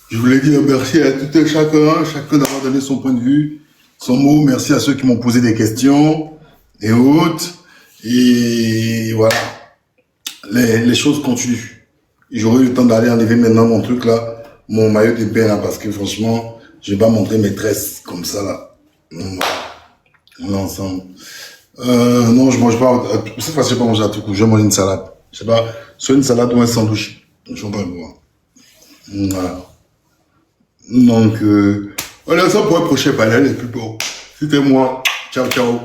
Je voulais dire merci à tout et chacun d'avoir donné son point de vue, son mot. Merci à ceux qui m'ont posé des questions et autres. Et voilà, les choses continuent. J'aurai eu le temps d'aller enlever maintenant mon truc là, mon maillot de bain là, parce que franchement, je vais pas montrer mes tresses comme ça là. On est ensemble. Non, je mange pas. Cette fois, je vais pas manger à tout coup. Je vais manger une salade. Je sais pas, soit une salade ou un sandwich. Je vais pas le voir. Voilà. Donc, voilà, ça pour un prochain panel. Et puis bon, c'était moi. Ciao, ciao.